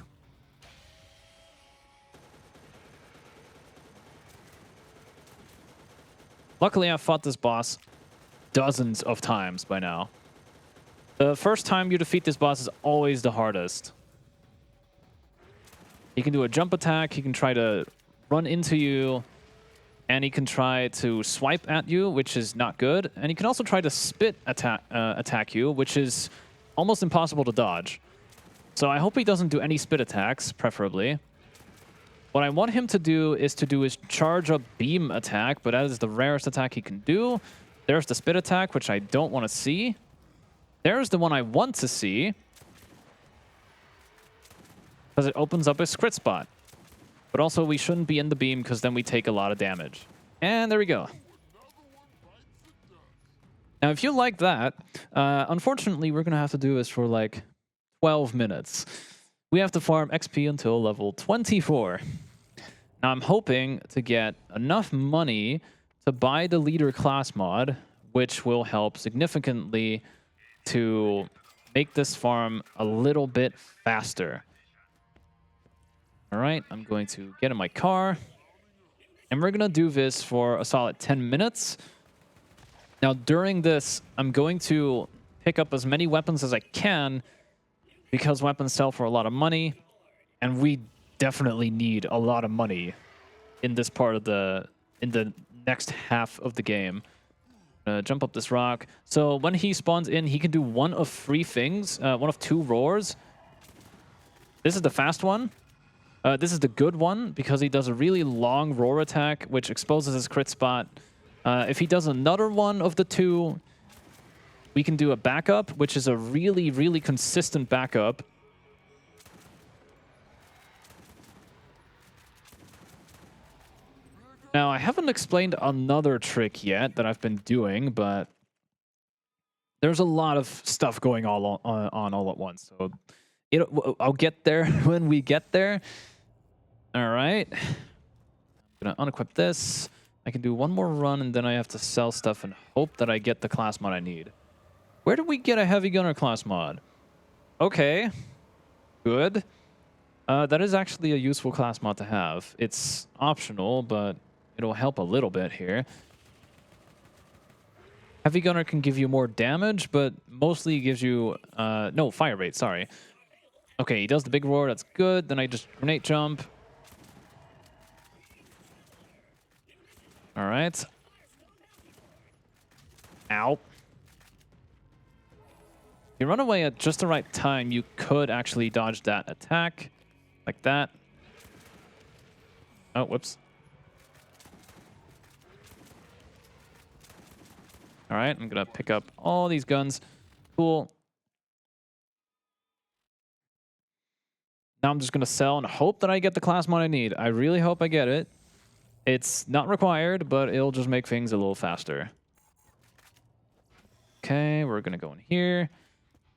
Luckily, I've fought this boss dozens of times by now. The first time you defeat this boss is always the hardest. He can do a jump attack, he can try to run into you, and he can try to swipe at you, which is not good. And he can also try to spit attack you, which is almost impossible to dodge. So I hope he doesn't do any spit attacks, preferably. What I want him to do is to do his charge up beam attack, but that is the rarest attack he can do. There's the spit attack, which I don't want to see. There's the one I want to see, because it opens up his crit spot. But also, we shouldn't be in the beam, because then we take a lot of damage. And there we go. Now, if you like that, unfortunately, we're going to have to do this for like 12 minutes. We have to farm XP until level 24. Now, I'm hoping to get enough money to buy the leader class mod, which will help significantly to make this farm a little bit faster. All right, I'm going to get in my car, and we're going to do this for a solid 10 minutes. Now, during this, I'm going to pick up as many weapons as I can, because weapons sell for a lot of money, and we definitely need a lot of money in this part of the next half of the game. Jump up this rock. So when he spawns in, he can do one of three things, one of two roars. This is the fast one. This is the good one, because he does a really long roar attack, which exposes his crit spot. If he does another one of the two, we can do a backup, which is a really, really consistent backup. Now, I haven't explained another trick yet that I've been doing, but there's a lot of stuff going on all at once. So I'll get there when we get there. All right. I'm going to unequip this. I can do one more run, and then I have to sell stuff and hope that I get the class mod I need. Where do we get a heavy gunner class mod? Okay. Good. That is actually a useful class mod to have. It's optional, but it'll help a little bit here. Heavy gunner can give you more damage, but mostly gives you... no, fire rate, sorry. Okay, he does the big roar, that's good. Then I just grenade jump. All right. Ow. You run away at just the right time, you could actually dodge that attack. Like that. Oh, whoops. All right, I'm going to pick up all these guns. Cool. Now I'm just going to sell and hope that I get the class mod I need. I really hope I get it. It's not required, but it'll just make things a little faster. Okay, we're going to go in here.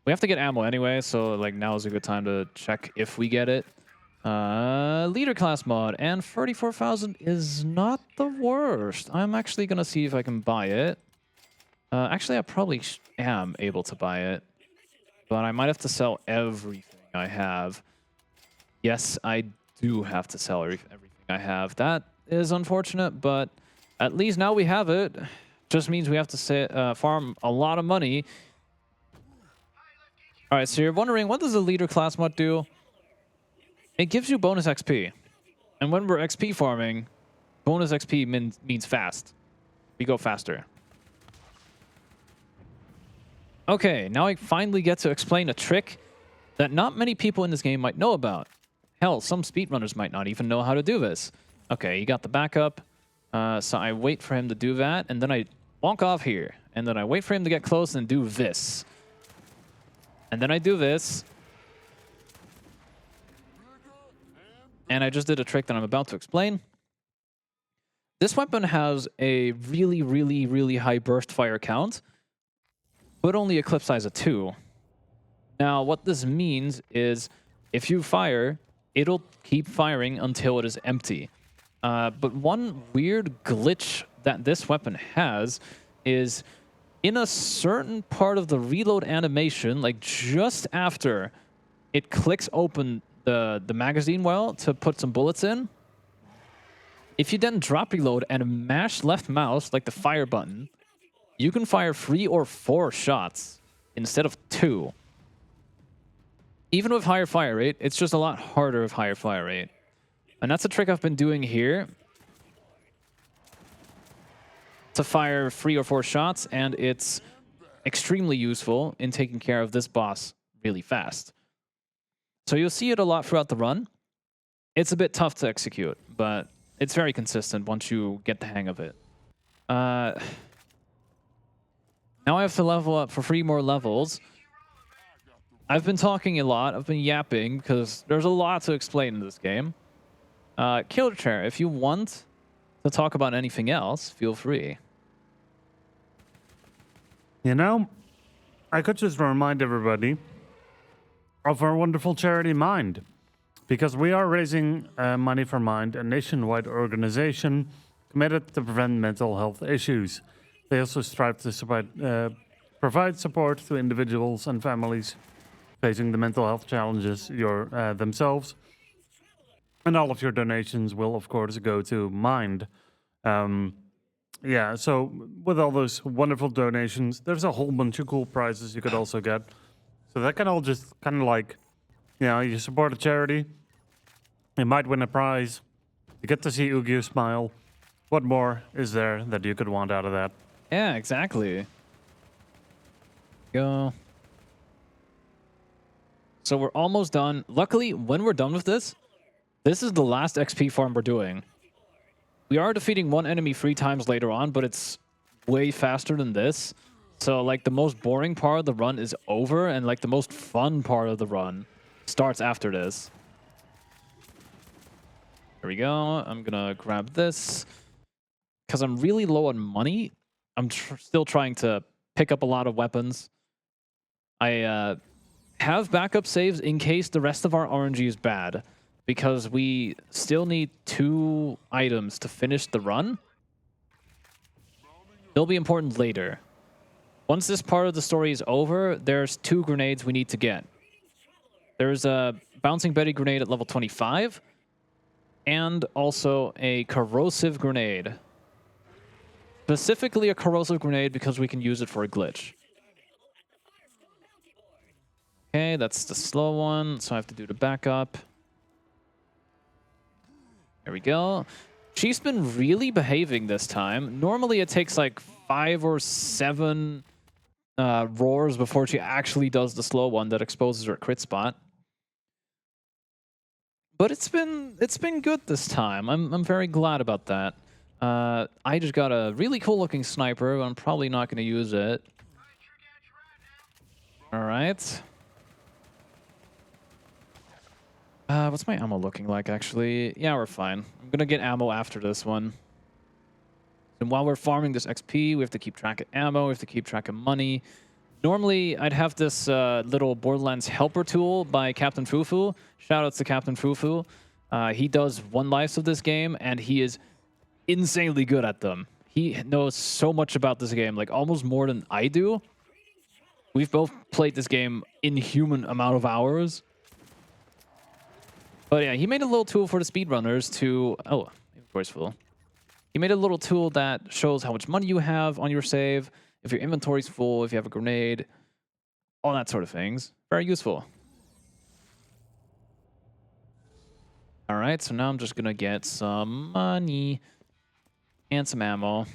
We have to get ammo anyway, so like now is a good time to check if we get it. Leader class mod, and 34,000 is not the worst. I'm actually going to see if I can buy it. Actually, I probably am able to buy it, but I might have to sell everything I have. Yes, I do have to sell everything I have. That is unfortunate, but at least now we have it. Just means we have to farm a lot of money. All right, so you're wondering, what does the leader class mod do? It gives you bonus XP. And when we're XP farming, bonus XP means fast. We go faster. Okay, now I finally get to explain a trick that not many people in this game might know about. Hell, some speedrunners might not even know how to do this. Okay, you got the backup. So I wait for him to do that, and then I walk off here. And then I wait for him to get close and do this. And then I do this. And I just did a trick that I'm about to explain. This weapon has a really, really, really high burst fire count, but only a clip size of 2. Now, what this means is if you fire, it'll keep firing until it is empty. But one weird glitch that this weapon has is in a certain part of the reload animation, like just after it clicks open the magazine well to put some bullets in, if you then drop reload and mash left mouse, like the fire button, you can fire 3 or 4 shots instead of 2. Even with higher fire rate, it's just a lot harder with higher fire rate. And that's a trick I've been doing here to fire 3 or 4 shots, and it's extremely useful in taking care of this boss really fast. So you'll see it a lot throughout the run. It's a bit tough to execute, but it's very consistent once you get the hang of it. Now I have to level up for 3 more levels. I've been talking a lot. I've been yapping because there's a lot to explain in this game. KillerChair, if you want to talk about anything else, feel free. You know, I could just remind everybody of our wonderful charity Mind, because we are raising money for Mind, a nationwide organization committed to prevent mental health issues. They also strive to provide support to individuals and families facing the mental health challenges themselves. And all of your donations will, of course, go to Mind. Yeah, so with all those wonderful donations, there's a whole bunch of cool prizes you could also get. So that can all just kind of like, you know, you support a charity, you might win a prize, you get to see Ugyuu smile. What more is there that you could want out of that? Yeah, exactly. Go. So we're almost done. Luckily, when we're done with this, this is the last XP farm we're doing. We are defeating one enemy 3 times later on, but it's way faster than this. So, like, the most boring part of the run is over, and, like, the most fun part of the run starts after this. There we go. I'm gonna grab this. Because I'm really low on money, I'm still trying to pick up a lot of weapons. I have backup saves in case the rest of our RNG is bad, because we still need 2 items to finish the run. They'll be important later. Once this part of the story is over, there's 2 grenades we need to get. There's a Bouncing Betty grenade at level 25, and also a corrosive grenade. Specifically a corrosive grenade because we can use it for a glitch. Okay, that's the slow one, so I have to do the backup. There we go. She's been really behaving this time. Normally it takes like 5 or 7 roars before she actually does the slow one that exposes her crit spot. But it's been good this time. I'm very glad about that. I just got a really cool looking sniper, but I'm probably not going to use it. All right. What's my ammo looking like, actually? Yeah, we're fine. I'm going to get ammo after this one. And while we're farming this XP, we have to keep track of ammo, we have to keep track of money. Normally, I'd have this little Borderlands helper tool by Captain Fufu. Shoutouts to Captain Fufu. He does 1 lives of this game, and he is insanely good at them. He knows so much about this game, like almost more than I do. We've both played this game inhuman amount of hours. But yeah, he made a little tool for the speedrunners to... Oh, inventory's full. He made a little tool that shows how much money you have on your save, if your inventory's full, if you have a grenade, all that sort of things. Very useful. All right, so now I'm just going to get some money and some ammo.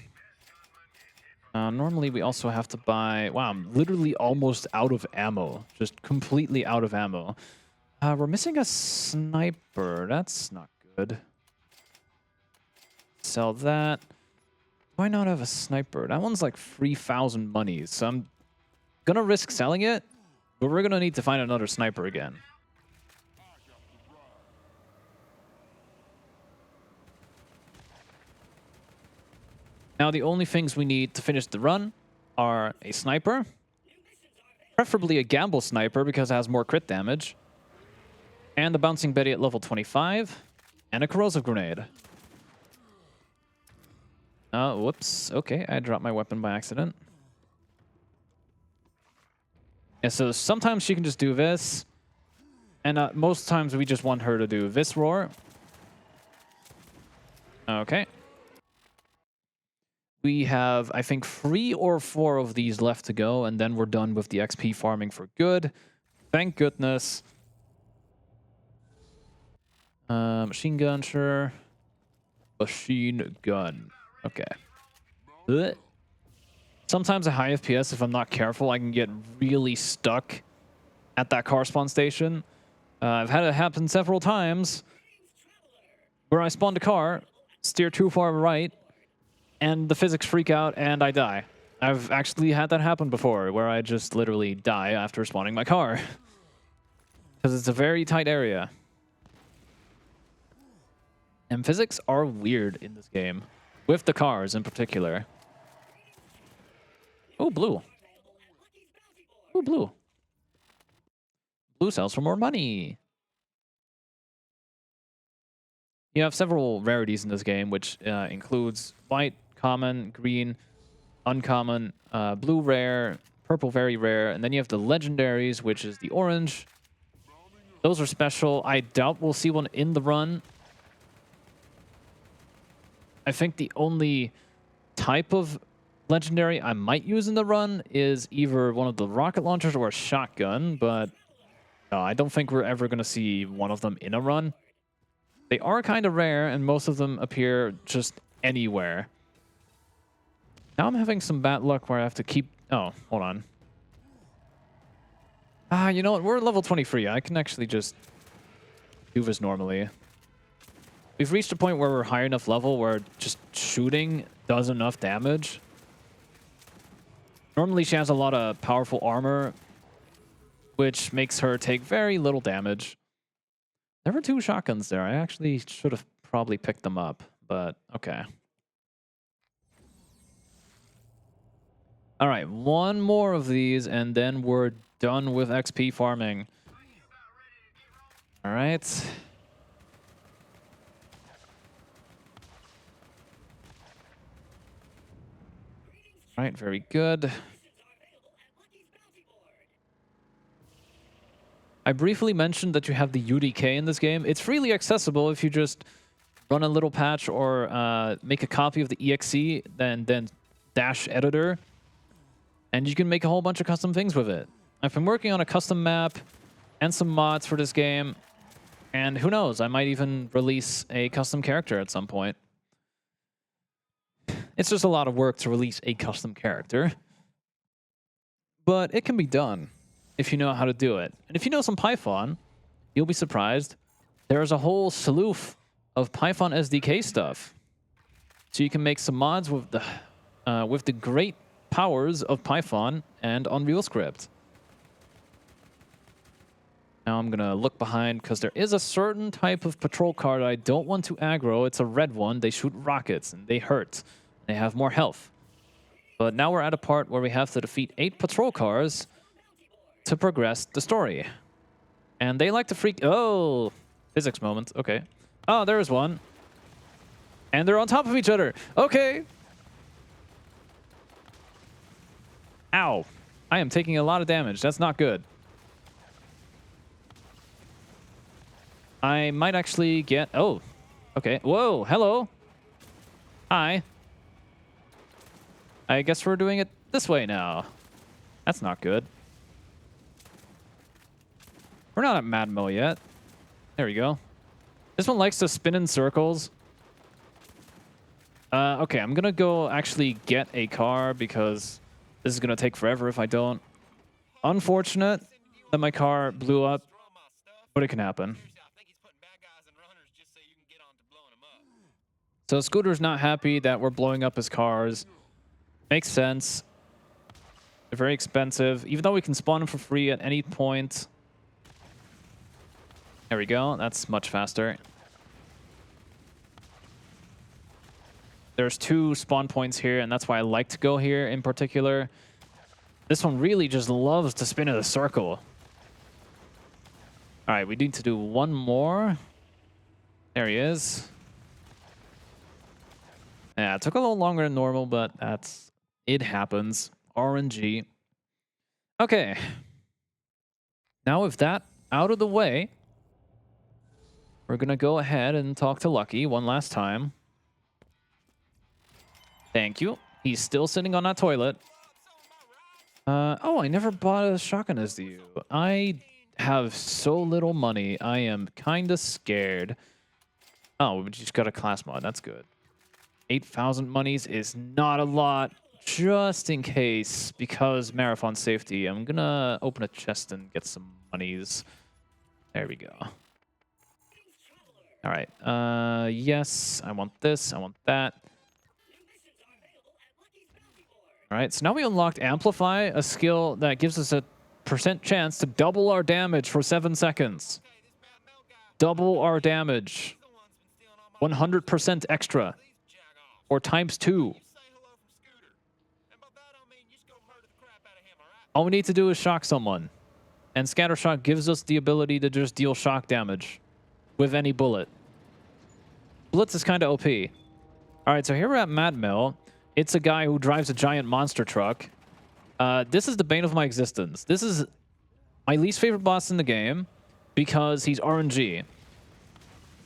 Normally, we also have to buy... Wow, I'm literally almost out of ammo. Just completely out of ammo. We're missing a sniper. That's not good. Sell that. Why not have a sniper? That one's like 3,000 monies. So I'm going to risk selling it, but we're going to need to find another sniper again. Now, the only things we need to finish the run are a sniper, preferably a gamble sniper because it has more crit damage, and the bouncing Betty at level 25, and a corrosive grenade. Whoops. Okay, I dropped my weapon by accident. Yeah, so sometimes she can just do this, and most times we just want her to do this roar. Okay. We have, I think, 3 or 4 of these left to go, and then we're done with the XP farming for good. Thank goodness. Machine gun, sure. Machine gun. Okay. Ugh. Sometimes at high FPS, if I'm not careful, I can get really stuck at that car spawn station. I've had it happen several times where I spawned a car, steer too far right, and the physics freak out and I die. I've actually had that happen before, where I just literally die after spawning my car. Because it's a very tight area. And physics are weird in this game. With the cars in particular. Oh, blue. Oh, blue. Blue sells for more money. You have several rarities in this game, which includes white, common, green, uncommon, blue rare, purple very rare, and then you have the legendaries, which is the orange. Those are special. I doubt we'll see one in the run. I think the only type of legendary I might use in the run is either one of the rocket launchers or a shotgun, but no, I don't think we're ever going to see one of them in a run. They are kind of rare, and most of them appear just anywhere. Now I'm having some bad luck where I have to keep... Oh, hold on. You know what? We're level 23. I can actually just do this normally. We've reached a point where we're high enough level where just shooting does enough damage. Normally she has a lot of powerful armor, which makes her take very little damage. There were 2 shotguns there. I actually should have probably picked them up, but okay. All right, 1 more of these, and then we're done with XP farming. All right. All right, very good. I briefly mentioned that you have the UDK in this game. It's freely accessible if you just run a little patch or make a copy of the exe, then dash editor, and you can make a whole bunch of custom things with it. I've been working on a custom map and some mods for this game, and who knows, I might even release a custom character at some point. It's just a lot of work to release a custom character, but it can be done if you know how to do it. And if you know some Python, you'll be surprised. There's a whole slew of Python SDK stuff. So you can make some mods with the great powers of Python and Unreal Script. Now I'm going to look behind because there is a certain type of patrol car that I don't want to aggro. It's a red one. They shoot rockets and they hurt. They have more health. But now we're at a part where we have to defeat 8 patrol cars to progress the story. And they like to freak... Oh! Physics moment. Okay. Oh, there's one. And they're on top of each other. Okay. Ow. I am taking a lot of damage. That's not good. I might actually get... Oh. Okay. Whoa. Hello. Hi. I guess we're doing it this way now. That's not good. We're not at Madmo yet. There we go. This one likes to spin in circles. Okay, I'm gonna go actually get a car because this is gonna take forever if I don't. Unfortunate that my car blew up, but it can happen. So Scooter's not happy that we're blowing up his cars. Makes sense. They're very expensive, even though we can spawn them for free at any point. There we go. That's much faster. There's 2 spawn points here, and that's why I like to go here in particular. This one really just loves to spin in a circle. All right, we need to do one more. There he is. Yeah, it took a little longer than normal, but it happens. RNG. Okay. Now with that out of the way, we're going to go ahead and talk to Lucky one last time. Thank you. He's still sitting on that toilet. Oh, I never bought a shotgun as you. I have so little money. I am kind of scared. Oh, we just got a class mod. That's good. 8,000 monies is not a lot. Just in case, because marathon safety, I'm going to open a chest and get some monies. There we go. All right. Yes, I want this. I want that. All right, so now we unlocked Amplify, a skill that gives us a % chance to double our damage for 7 seconds. Double our damage. 100% extra. Or ×2. All we need to do is shock someone. And Scatter Shock gives us the ability to just deal shock damage with any bullet. Blitz is kind of OP. All right, so here we're at Mad Mill. It's a guy who drives a giant monster truck. This is the bane of my existence. This is my least favorite boss in the game because he's RNG.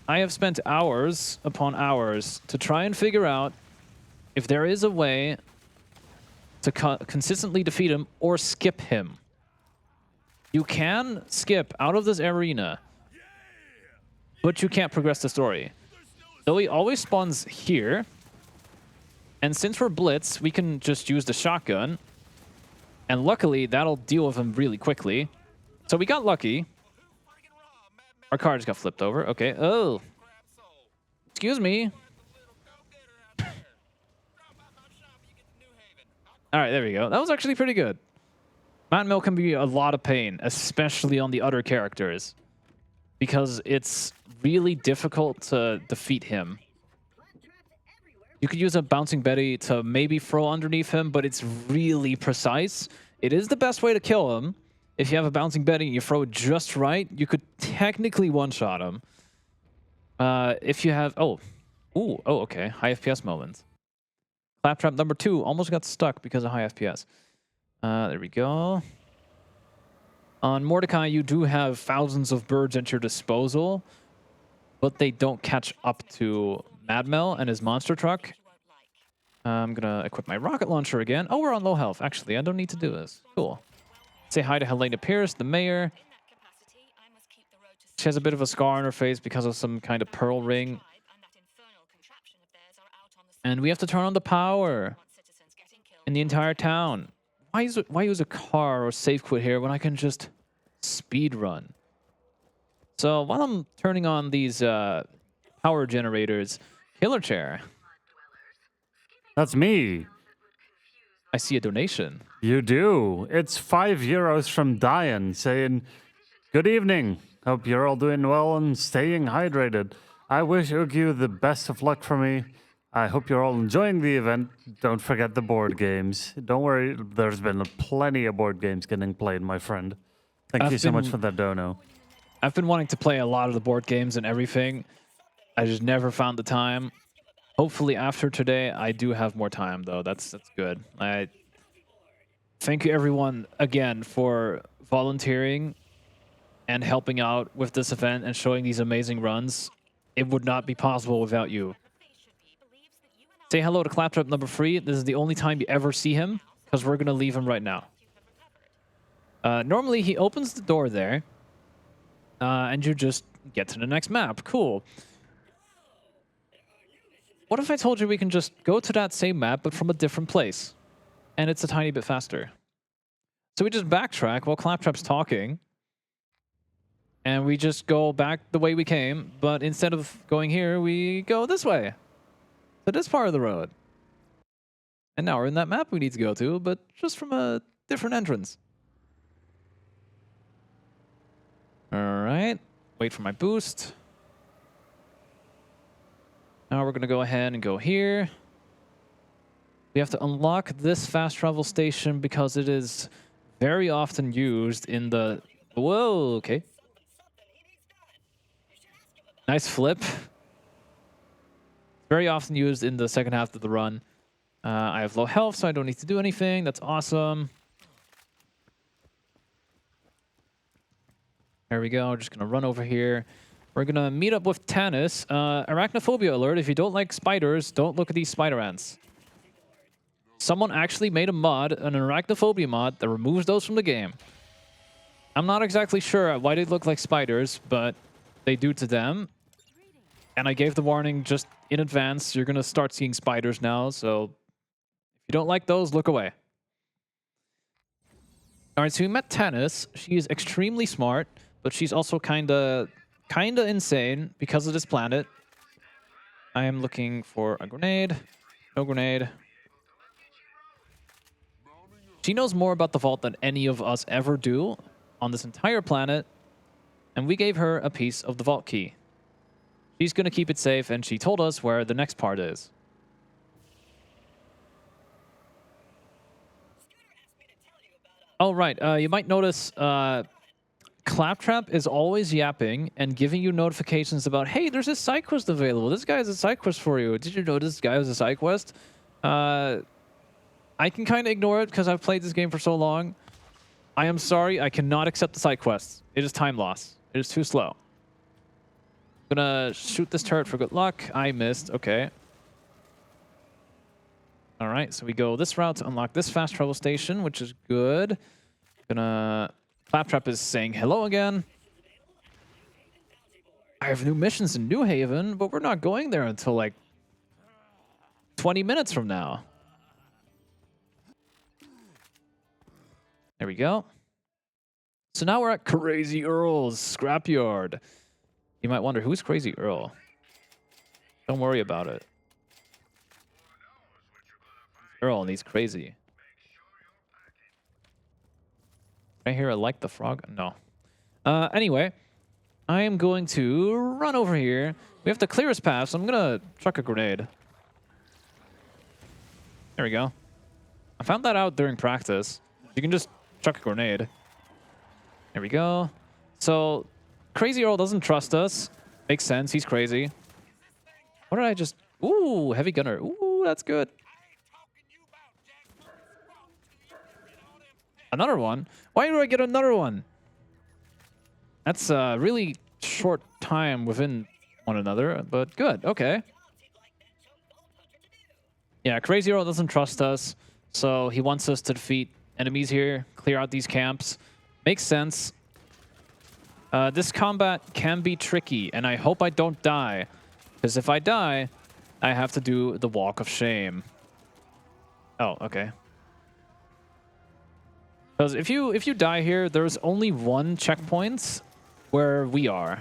I have spent hours upon hours to try and figure out if there is a way to consistently defeat him or skip him. You can skip out of this arena, but you can't progress the story. So he always spawns here. And since we're Blitz, we can just use the shotgun. And luckily, that'll deal with him really quickly. So we got lucky. Our car just got flipped over. Okay. Oh. Excuse me. All right, there we go. That was actually pretty good. Mad Mill can be a lot of pain, especially on the other characters, because it's really difficult to defeat him. You could use a Bouncing Betty to maybe throw underneath him, but it's really precise. It is the best way to kill him. If you have a Bouncing Betty and you throw it just right, you could technically one-shot him. If you have... Oh, okay. High FPS moments. Claptrap number 2 almost got stuck because of high FPS. There we go. On Mordecai, you do have thousands of birds at your disposal, but they don't catch up to Mad Mel and his monster truck. I'm going to equip my rocket launcher again. Oh, we're on low health. Actually, I don't need to do this. Cool. Say hi to Helena Pierce, the mayor. She has a bit of a scar on her face because of some kind of pearl ring. And we have to turn on the power in the entire town. Why use a car or safe quit here when I can just speed run? So while I'm turning on these power generators, KillerChair. That's me. I see a donation. You do. It's €5 from Diane saying, "Good evening. Hope you're all doing well and staying hydrated. I wish ugyuu the best of luck for me. I hope you're all enjoying the event. Don't forget the board games. Don't worry, there's been plenty of board games getting played, my friend. Thank you so much for that dono." I've been wanting to play a lot of the board games and everything. I just never found the time. Hopefully after today, I do have more time, though. That's good. I thank you, everyone, again, for volunteering and helping out with this event and showing these amazing runs. It would not be possible without you. Say hello to Claptrap number 3. This is the only time you ever see him, because we're going to leave him right now. Normally, he opens the door there, and you just get to the next map. Cool. What if I told you we can just go to that same map, but from a different place? And it's a tiny bit faster. So we just backtrack while Claptrap's talking, and we just go back the way we came, but instead of going here, we go this way. To this part of the road. And now we're in that map we need to go to, but just from a different entrance. Alright. Wait for my boost. Now we're going to go ahead and go here. We have to unlock this fast travel station because it is very often used in the... Whoa, okay. Nice flip. Very often used in the second half of the run. I have low health, so I don't need to do anything. That's awesome. There we go. We're just going to run over here. We're going to meet up with Tannis. Arachnophobia alert. If you don't like spiders, don't look at these spider ants. Someone actually made a mod, an arachnophobia mod, that removes those from the game. I'm not exactly sure why they look like spiders, but they do to them. And I gave the warning just in advance. You're going to start seeing spiders now, so if you don't like those, look away. All right, so we met Tannis. She is extremely smart, but she's also kind of insane because of this planet. I am looking for a grenade. No grenade. She knows more about the vault than any of us ever do on this entire planet, and we gave her a piece of the vault key. She's going to keep it safe, and she told us where the next part is. Oh, right. You might notice Claptrap is always yapping and giving you notifications about, hey, there's a side quest available. This guy has a side quest for you. Did you know this guy has a side quest? I can kind of ignore it because I've played this game for so long. I am sorry. I cannot accept the side quests. It is time loss. It is too slow. I'm going to shoot this turret for good luck. I missed. Okay. All right. So we go this route to unlock this fast travel station, which is good. Claptrap is saying hello again. I have new missions in New Haven, but we're not going there until like 20 minutes from now. There we go. So now we're at Crazy Earl's scrapyard. You might wonder, who's Crazy Earl? Don't worry about it. Earl and he's crazy. Did I hear a like the frog? No. Anyway, I am going to run over here. We have to clear his path, so I'm going to chuck a grenade. There we go. I found that out during practice. You can just chuck a grenade. There we go. So, Crazy Earl doesn't trust us. Makes sense. He's crazy. What did I just... Ooh, heavy gunner. Ooh, that's good. Another one? Why do I get another one? That's a really short time within one another, but good. Okay. Yeah, Crazy Earl doesn't trust us, so he wants us to defeat enemies here, clear out these camps. Makes sense. This combat can be tricky, and I hope I don't die, because if I die, I have to do the Walk of Shame. Oh, okay. Because if you die here, there's only one checkpoint where we are.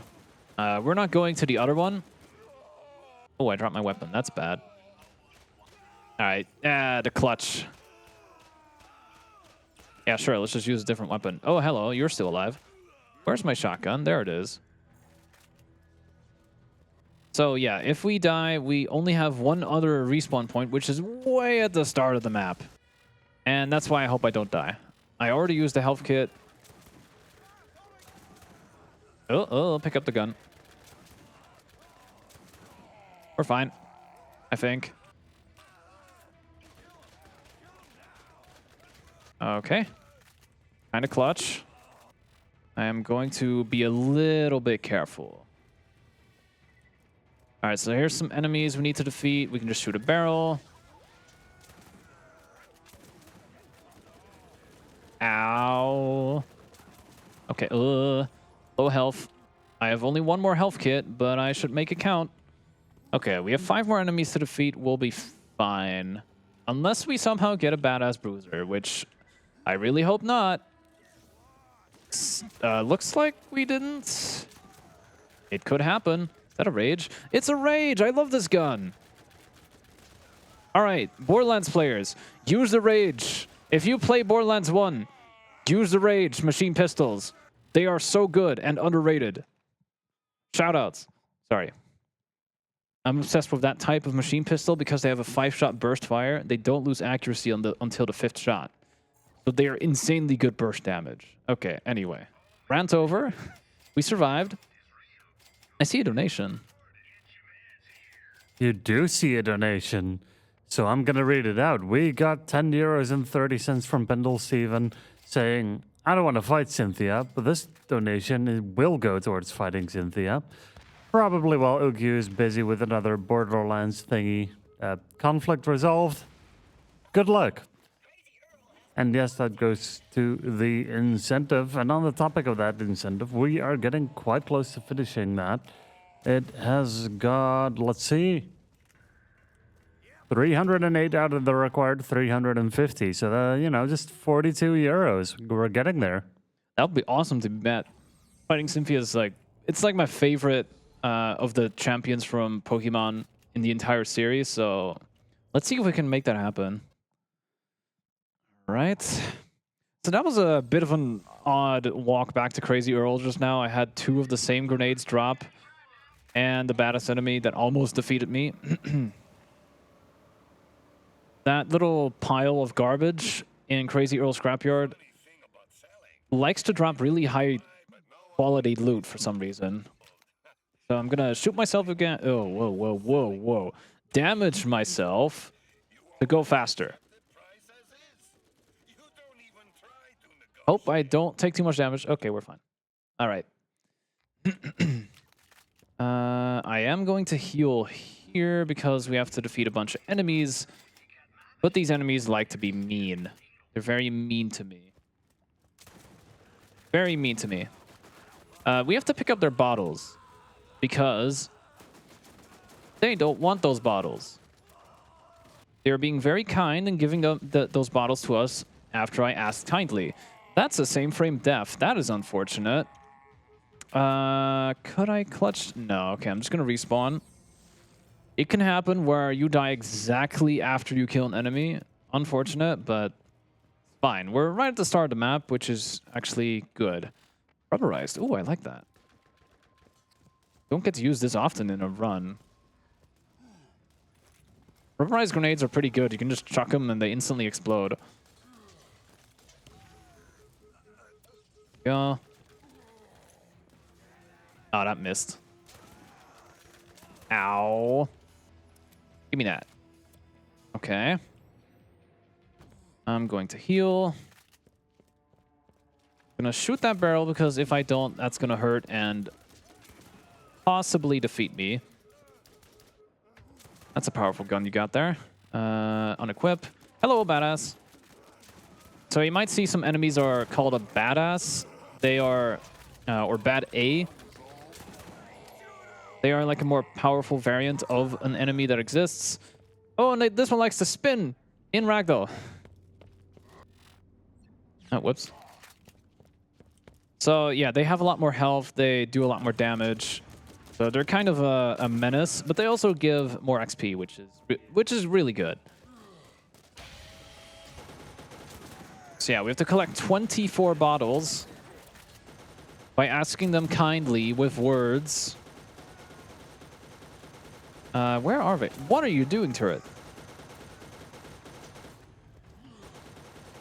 We're not going to the other one. Oh, I dropped my weapon. That's bad. All right. The clutch. Yeah, sure. Let's just use a different weapon. Oh, hello. You're still alive. Where's my shotgun? There it is. So, yeah, if we die, we only have one other respawn point, which is way at the start of the map. And that's why I hope I don't die. I already used the health kit. Oh, pick up the gun. We're fine, I think. Okay. Kind of clutch. I am going to be a little bit careful. All right, so here's some enemies we need to defeat. We can just shoot a barrel. Ow. Okay, low health. I have only one more health kit, but I should make it count. Okay, we have 5 more enemies to defeat. We'll be fine. Unless we somehow get a badass bruiser, which I really hope not. Looks like we didn't. It could happen. Is that a rage? It's a rage! I love this gun! Alright, Borderlands players, use the rage. If you play Borderlands 1, use the rage machine pistols. They are so good and underrated. Shoutouts. Sorry. I'm obsessed with that type of machine pistol because they have a 5-shot burst fire. They don't lose accuracy until the 5th shot. So they are insanely good burst damage. Okay, anyway. Rant over. We survived. I see a donation. You do see a donation. So I'm going to read it out. We got 10 euros and 30 cents from Pendle Steven saying, I don't want to fight Cynthia, but this donation will go towards fighting Cynthia. Probably while ugyuu is busy with another Borderlands thingy. Conflict resolved. Good luck. And yes, that goes to the incentive. And on the topic of that incentive, we are getting quite close to finishing that. It has got, let's see, 308 out of the required 350. So, you know, just 42 euros. We're getting there. That would be awesome to be met. Fighting Cynthia is like, it's like my favorite of the champions from Pokemon in the entire series. So let's see if we can make that happen. All right. So that was a bit of an odd walk back to Crazy Earl just now. I had 2 of the same grenades drop and the baddest enemy that almost defeated me. That little pile of garbage in Crazy Earl Scrapyard likes to drop really high quality loot for some reason. So I'm gonna shoot myself again. Oh, whoa, whoa, whoa, whoa. Damage myself to go faster. Hope I don't take too much damage. Okay, we're fine. All right. I am going to heal here because we have to defeat a bunch of enemies. But these enemies like to be mean. They're very mean to me. Very mean to me. We have to pick up their bottles because they don't want those bottles. They're being very kind and giving those bottles to us after I asked kindly. That's a same frame death. That is unfortunate. Could I clutch? No, okay, I'm just gonna respawn. It can happen where you die exactly after you kill an enemy. Unfortunate, but fine. We're right at the start of the map, which is actually good. Rubberized. Ooh, I like that. Don't get to use this often in a run. Rubberized grenades are pretty good. You can just chuck them and they instantly explode. Yeah. Oh, that missed. Ow. Give me that. Okay. I'm going to heal. Gonna shoot that barrel because if I don't, that's gonna hurt and possibly defeat me. That's a powerful gun you got there. Unequip. Hello, badass. So you might see some enemies are called a badass. They are, or bad A. They are like a more powerful variant of an enemy that exists. Oh, and this one likes to spin in ragdoll. Oh, whoops. So yeah, they have a lot more health. They do a lot more damage. So they're kind of a menace, but they also give more XP, which is really good. So yeah, we have to collect 24 bottles by asking them kindly with words. Where are they? What are you doing, turret?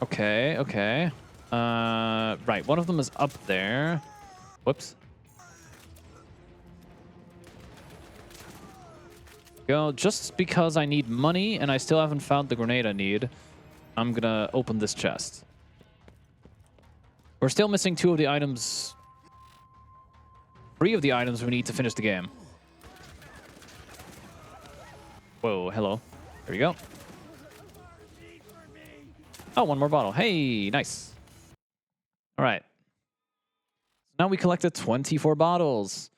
Okay, okay. Right, one of them is up there. Whoops. Go, just because I need money and I still haven't found the grenade I need, I'm gonna open this chest. We're still missing 2 of the items. 3 of the items we need to finish the game. Whoa, hello. There we go. Oh, 1 more bottle. Hey, nice. All right. Now we collected 24 bottles.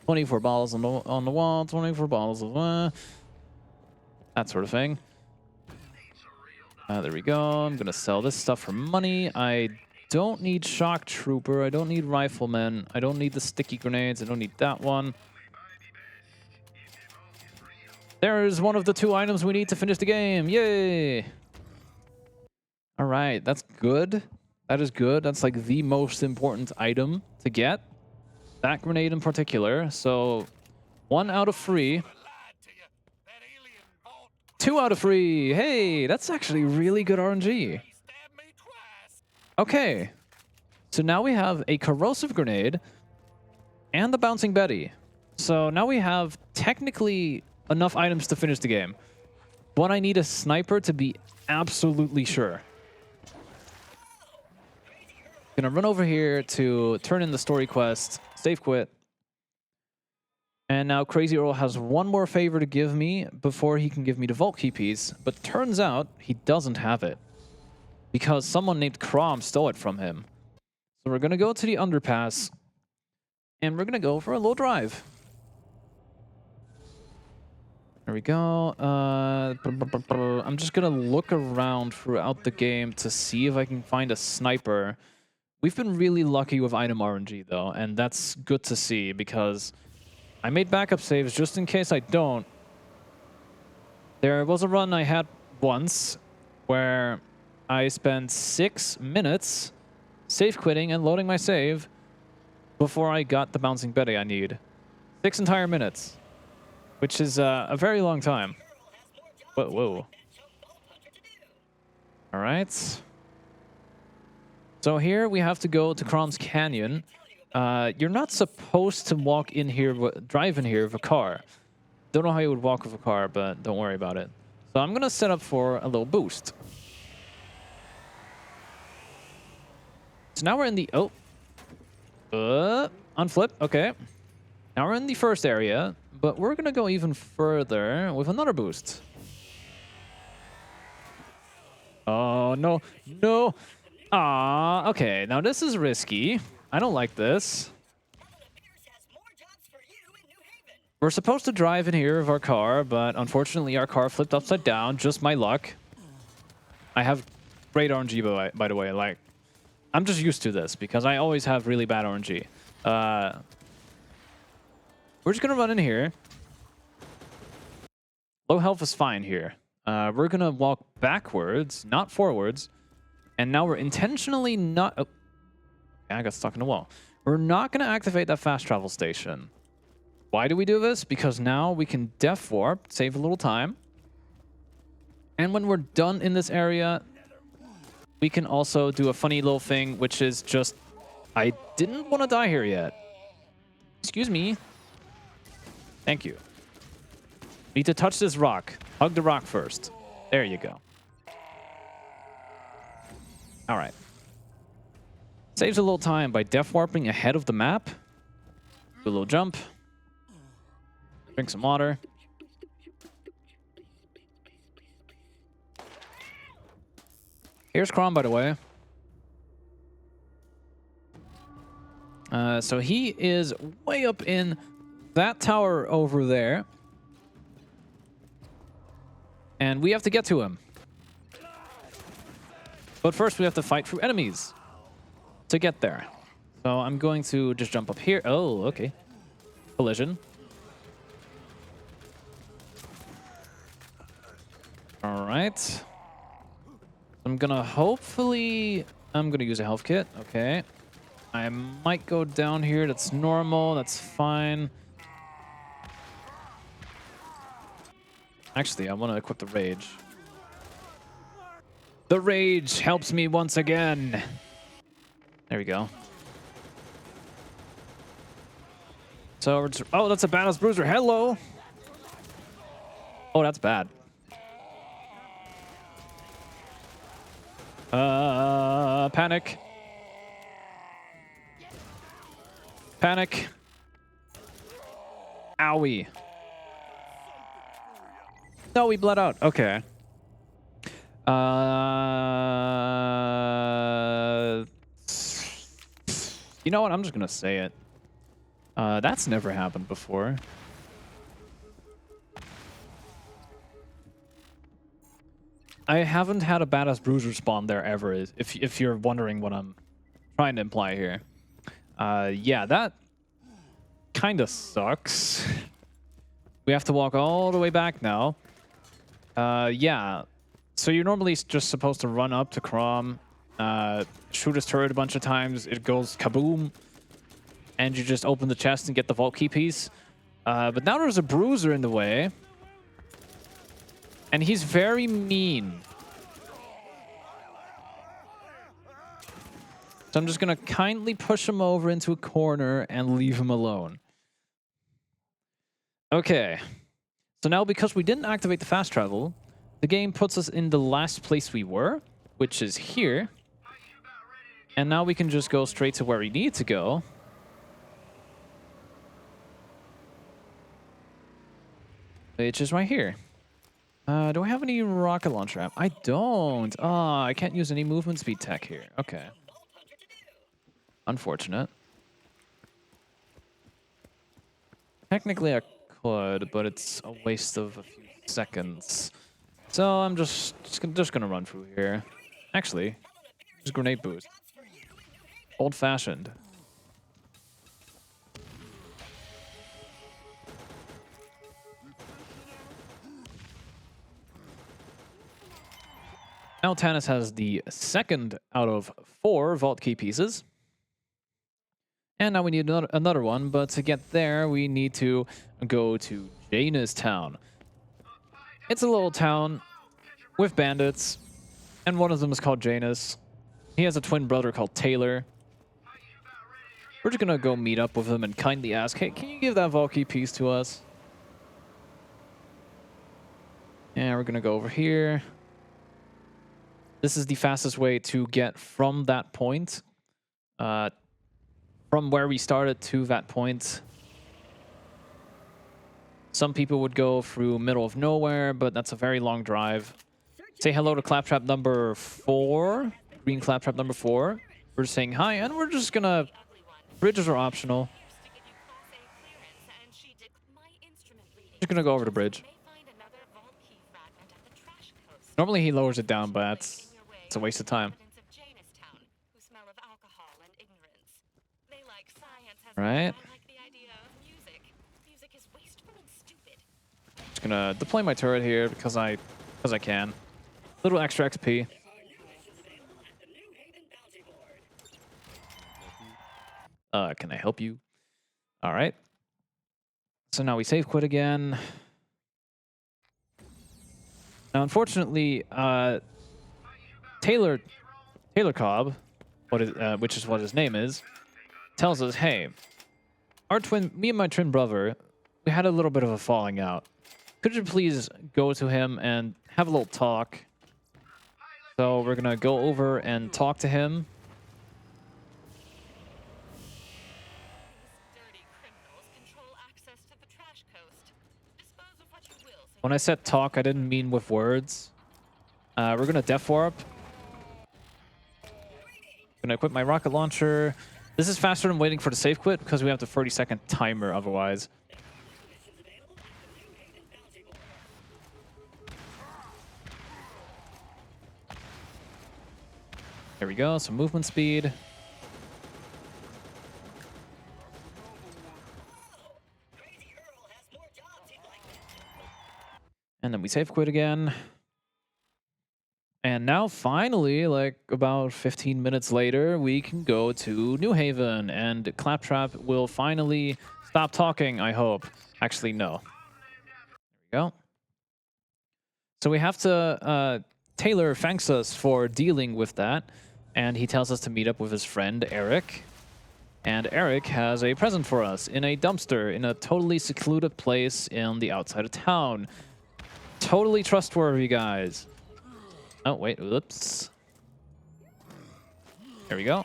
24 bottles on the wall, 24 bottles of that sort of thing. There we go. I'm going to sell this stuff for money. I don't need shock trooper. I don't need rifleman. I don't need the sticky grenades. I don't need that one. There's one of the 2 items we need to finish the game. Yay! All right, that's good. That is good. That's like the most important item to get. That grenade in particular. So 1 out of 3. 2 out of 3. Hey, that's actually really good RNG. Okay. So now we have a corrosive grenade and the bouncing Betty. So now we have technically enough items to finish the game. But I need a sniper to be absolutely sure. Gonna run over here to turn in the story quest, save quit. And now Crazy Earl has one more favor to give me before he can give me the vault key piece. But turns out he doesn't have it because someone named Crom stole it from him. So we're gonna go to the underpass and we're gonna go for a low drive. There we go. I'm just gonna look around throughout the game to see if I can find a sniper. We've been really lucky with item RNG though, and that's good to see because I made backup saves just in case I don't. There was a run I had once where I spent 6 minutes save quitting and loading my save before I got the bouncing Betty I need. 6 entire minutes, which is a very long time. Whoa. All right. So here we have to go to Crom's Canyon. You're not supposed to walk in here, drive in here with a car. Don't know how you would walk with a car, but don't worry about it. So I'm gonna set up for a little boost. So now we're in the unflip. Okay. Now we're in the first area, but we're gonna go even further with another boost. Oh no, no. Ah, okay. Now this is risky. I don't like this. We're supposed to drive in here with our car, but unfortunately our car flipped upside down. Just my luck. I have great RNG, by the way. Like, I'm just used to this because I always have really bad RNG. We're just gonna run in here. Low health is fine here. We're gonna walk backwards, not forwards. And now we're intentionally not... Oh, I got stuck in the wall. We're not gonna activate that fast travel station. Why do we do this? Because now we can def warp, save a little time. And when we're done in this area, we can also do a funny little thing, which is just... I didn't want to die here yet. Excuse me. Thank you. Need to touch this rock. Hug the rock first. There you go. All right. Saves a little time by def warping ahead of the map. Do a little jump. Drink some water. Here's Crom, by the way. So he is way up in that tower over there. And we have to get to him. But first we have to fight through enemies to get there. So I'm going to just jump up here. Oh, okay. Collision. All right. I'm gonna use a health kit. Okay. I might go down here. That's normal. That's fine. Actually, I want to equip the rage. The rage helps me once again. There we go. So we're just... Oh, that's a badass bruiser. Hello. Oh, that's bad. Panic. Panic. Owie. No, we bled out. Okay. You know what? I'm just gonna say it. That's never happened before. I haven't had a badass bruiser spawn there ever, if you're wondering what I'm trying to imply here. Yeah, that kind of sucks. We have to walk all the way back now. Yeah. So you're normally just supposed to run up to Crom, shoot his turret a bunch of times, it goes kaboom, and you just open the chest and get the vault key piece. But now there's a bruiser in the way. And he's very mean. So I'm just going to kindly push him over into a corner and leave him alone. Okay. So now because we didn't activate the fast travel, the game puts us in the last place we were, which is here. And now we can just go straight to where we need to go. Which is right here. Do I have any rocket launcher app? I don't. Oh, I can't use any movement speed tech here. Okay. Unfortunate. Technically I could, but it's a waste of a few seconds. So I'm just gonna run through here. Actually, just grenade boost. Old-fashioned. Now Tannis has the second out of 4 vault key pieces. And now we need another one, but to get there, we need to go to Janus Town. It's a little town with bandits, and one of them is called Janus. He has a twin brother called Taylor. We're just gonna go meet up with him and kindly ask, hey, can you give that vault key piece to us? And we're gonna go over here. This is the fastest way to get from that point, from where we started to that point. Some people would go through middle of nowhere, but that's a very long drive. Say hello to claptrap number 4, green claptrap number 4. We're just saying hi, and we're just gonna... Bridges are optional. Just gonna go over the bridge. Normally he lowers it down, but it's a waste of time. Right. Just gonna deploy my turret here because I can. Little extra XP. Can I help you? All right. So now we save quit again. Now, unfortunately, Taylor Cobb, which is what his name is, tells us, hey, me and my twin brother, we had a little bit of a falling out. Could you please go to him and have a little talk? So we're gonna go over and talk to him. When I said talk, I didn't mean with words. We're gonna def warp. Gonna equip my rocket launcher. This is faster than waiting for the safe quit because we have the 30-second timer otherwise. There we go, some movement speed. And then we save quit again. And now finally, like about 15 minutes later, we can go to New Haven and Claptrap will finally stop talking, I hope. Actually, no. There we go. So we have to, Taylor thanks us for dealing with that. And he tells us to meet up with his friend, Eric. And Eric has a present for us in a dumpster in a totally secluded place in the outside of town. Totally trustworthy, guys. Oh, wait, whoops. There we go.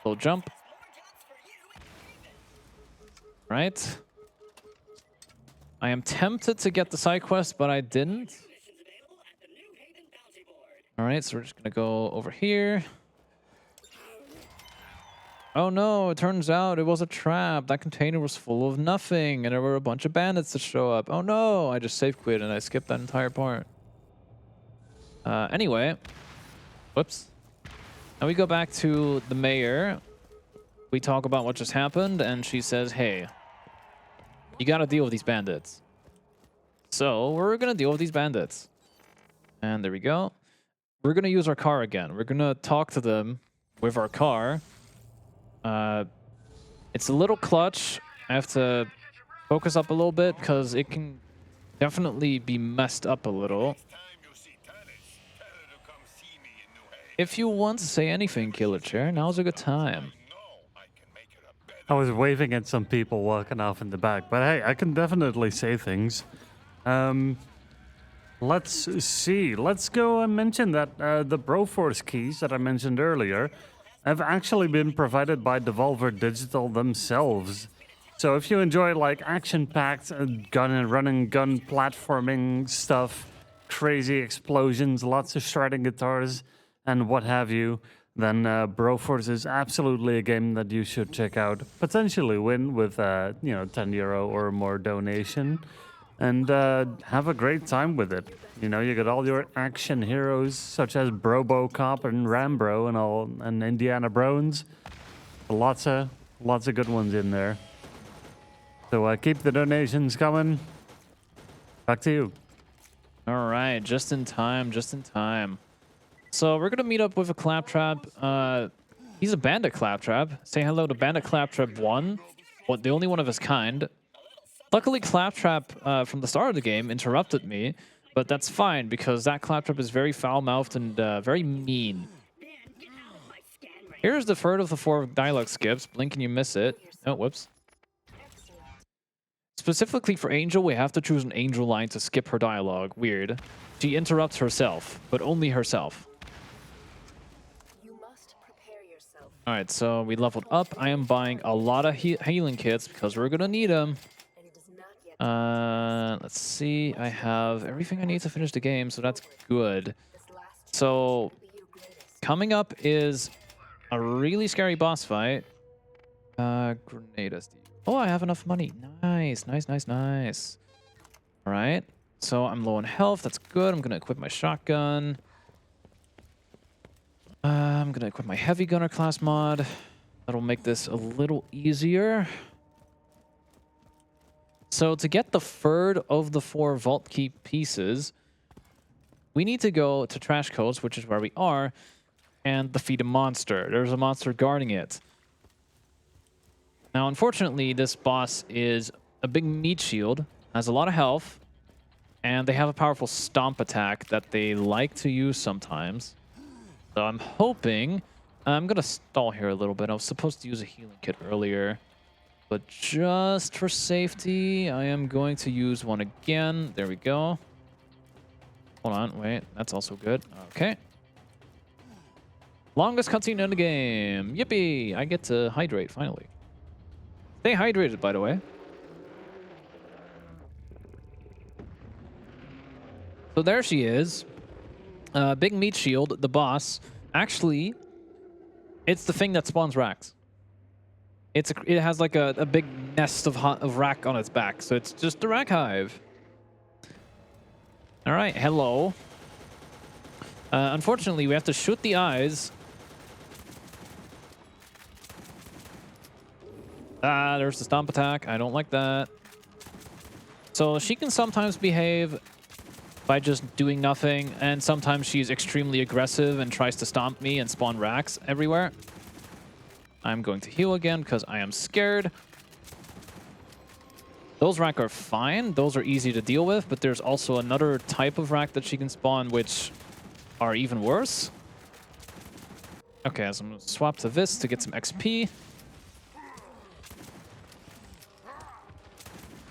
Little jump. Right. I am tempted to get the side quest, but I didn't. All right, so we're just gonna go over here. Oh no, it turns out it was a trap. That container was full of nothing, and there were a bunch of bandits that show up. Oh no, I just save quit and I skipped that entire part. Anyway, whoops. Now we go back to the mayor. We talk about what just happened, and she says, hey, you gotta deal with these bandits. So we're gonna deal with these bandits. And there we go. We're gonna use our car again. We're gonna talk to them with our car. It's a little clutch. I have to focus up a little bit because it can definitely be messed up a little. If you want to say anything, KillerChair, now's a good time. I was waving at some people walking off in the back, but hey, I can definitely say things. Let's see. Let's go and mention that the Broforce keys that I mentioned earlier have actually been provided by Devolver Digital themselves. So if you enjoy like action-packed gun and running gun platforming stuff, crazy explosions, lots of shredding guitars, and what have you, then Broforce is absolutely a game that you should check out. Potentially win with €10 or more donation, and have a great time with it. You know, you got all your action heroes such as Brobocop and Rambro and Indiana Brones. Lots of good ones in there. So keep the donations coming. Back to you. All right, just in time, just in time. So we're gonna meet up with a Claptrap. He's a Bandit Claptrap. Say hello to Bandit Claptrap 1. Well, the only one of his kind. Luckily, Claptrap from the start of the game interrupted me, but that's fine because that Claptrap is very foul-mouthed and very mean. Here's the third of the 4 dialogue skips. Blink and you miss it. Oh, whoops. Specifically for Angel, we have to choose an Angel line to skip her dialogue. Weird. She interrupts herself, but only herself. Alright, so we leveled up. I am buying a lot of healing kits because we're gonna need them. Let's see. I have everything I need to finish the game, so that's good. So, coming up is a really scary boss fight. Grenade SD. Oh, I have enough money. Nice, nice, nice, nice. Alright, so I'm low on health. That's good. I'm gonna equip my shotgun. I'm gonna equip my heavy gunner class mod. That'll make this a little easier. So to get the third of the 4 vault key pieces, we need to go to Trash Codes, which is where we are, and defeat a monster. There's a monster guarding it. Now, unfortunately, this boss is a big meat shield, has a lot of health, and they have a powerful stomp attack that they like to use sometimes. So I'm hoping... I'm going to stall here a little bit. I was supposed to use a healing kit earlier. But just for safety, I am going to use one again. There we go. Hold on, wait. That's also good. Okay. Longest cutscene in the game. Yippee! I get to hydrate, finally. Stay hydrated, by the way. So there she is. Big meat shield, the boss. Actually, it's the thing that spawns racks. It has like a big nest of rack on its back, so it's just a rack hive. All right, hello. Unfortunately, we have to shoot the eyes. Ah, there's the stomp attack. I don't like that. So she can sometimes behave by just doing nothing, and sometimes she's extremely aggressive and tries to stomp me and spawn racks everywhere. I'm going to heal again because I am scared. Those rack are fine. Those are easy to deal with, but there's also another type of rack that she can spawn which are even worse. Okay, so I'm going to swap to this to get some XP.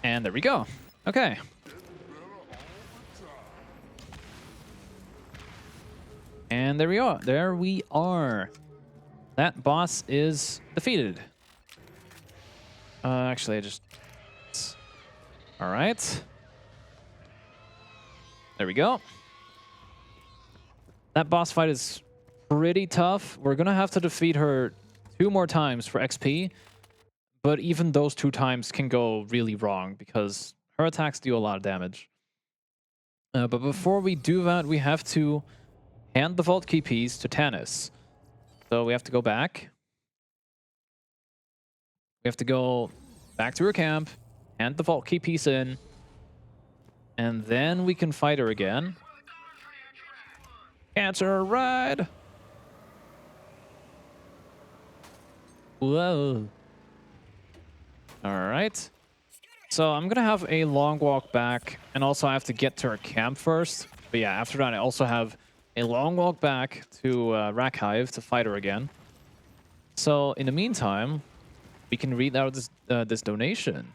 And there we go. Okay. And there we are. There we are. That boss is defeated. Actually, I just... All right. There we go. That boss fight is pretty tough. We're going to have to defeat her 2 more times for XP. But even those 2 times can go really wrong because her attacks do a lot of damage. But before we do that, we have to hand the vault key piece to Tannis. So we have to go back. We have to go back to her camp, hand the vault key piece in, and then we can fight her again. Answer ride! Whoa. Alright. So I'm going to have a long walk back, and also I have to get to our camp first. But yeah, after that, I also have a long walk back to Rack Hive to fight her again. So in the meantime, we can read out this donation.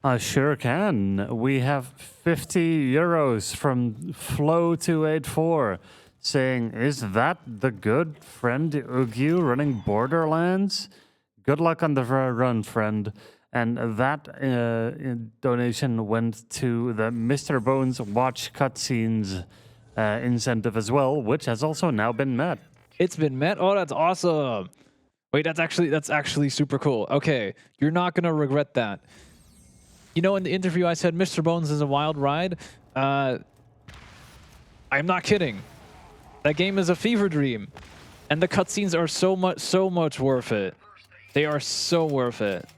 I sure can. We have 50 euros from Flow284 saying, "Is that the good friend ugyuu running Borderlands? Good luck on the run, friend." And that donation went to the Mr. Bones Watch Cutscenes incentive as well, which has also now been met. It's been met? Oh, that's awesome. Wait, that's actually super cool. Okay, you're not going to regret that. You know, in the interview I said Mr. Bones is a wild ride. I'm not kidding. That game is a fever dream. And the cutscenes are so much worth it. They are so worth it.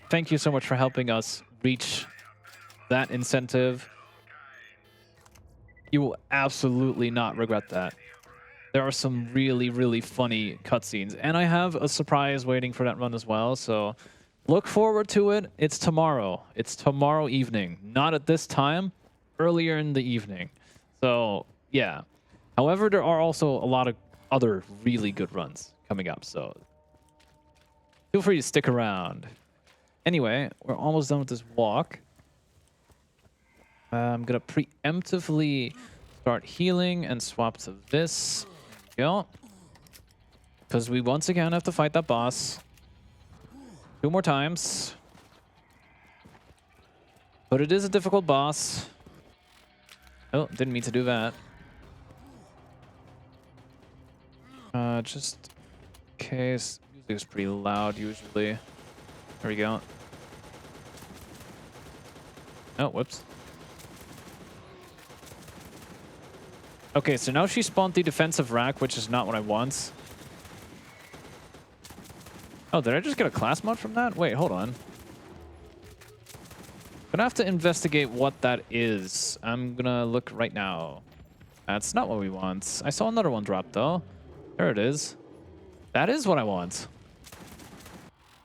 Thank you so much for helping us reach that incentive. You will absolutely not regret that. There are some really funny cutscenes. And I have a surprise waiting for that run as well, so look forward to it. It's tomorrow. It's tomorrow evening. Not at this time, earlier in the evening. So, yeah. However, there are also a lot of other really good runs coming up, so feel free to stick around. Anyway, we're almost done with this walk. I'm going to preemptively start healing and swap to this. There we go. Because we once again have to fight that boss 2 more times. But it is a difficult boss. Oh, didn't mean to do that. Just in case. Music is pretty loud usually. There we go. Oh, whoops. Okay, so now she spawned the defensive rack, which is not what I want. Oh, did I just get a class mod from that? Wait, hold on. Gonna have to investigate what that is. I'm gonna look right now. That's not what we want. I saw another one drop, though. There it is. That is what I want.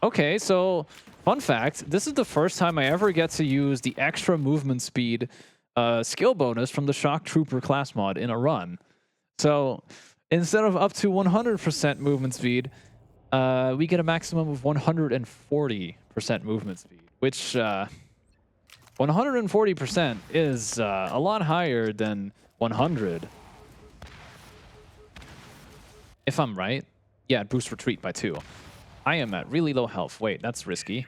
Okay, so fun fact. This is the first time I ever get to use the extra movement speed skill bonus from the Shock Trooper class mod in a run. So instead of up to 100% movement speed, we get a maximum of 140% movement speed, which 140% is a lot higher than 100. If I'm right. Yeah, it boosts retreat by 2. I am at really low health. Wait, that's risky.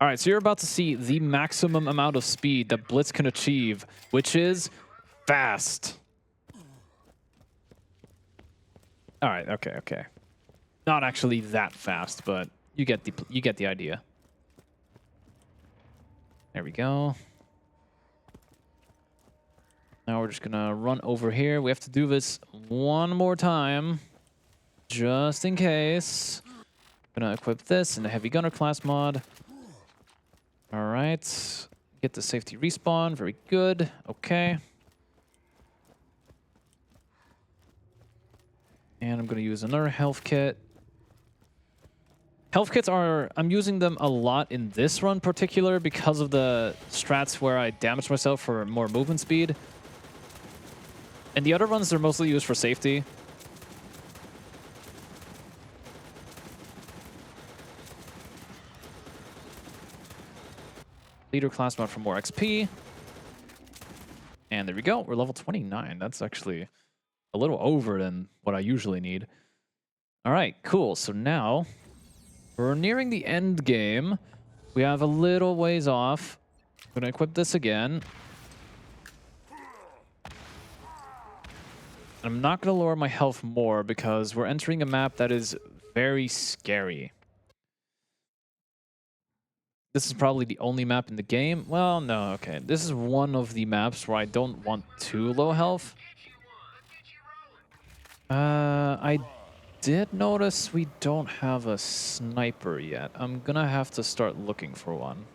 All right, so you're about to see the maximum amount of speed that Blitz can achieve, which is fast. All right, okay. Not actually that fast, but you get the idea. There we go. Now we're just gonna run over here. We have to do this one more time, just in case. Gonna equip this in the Heavy Gunner class mod. All right, get the safety respawn. Very good. Okay. And I'm gonna use another health kit. Health kits are, I'm using them a lot in this run particular because of the strats where I damage myself for more movement speed. And the other runs, they're mostly used for safety. Leader class mod for more XP. And there we go. We're level 29. That's actually a little over than what I usually need. All right, cool. So now we're nearing the end game. We have a little ways off. I'm going to equip this again. I'm not going to lower my health more because we're entering a map that is very scary. This is probably the only map in the game. Well, no, okay. This is one of the maps where I don't want too low health. I did notice we don't have a sniper yet. I'm gonna have to start looking for one.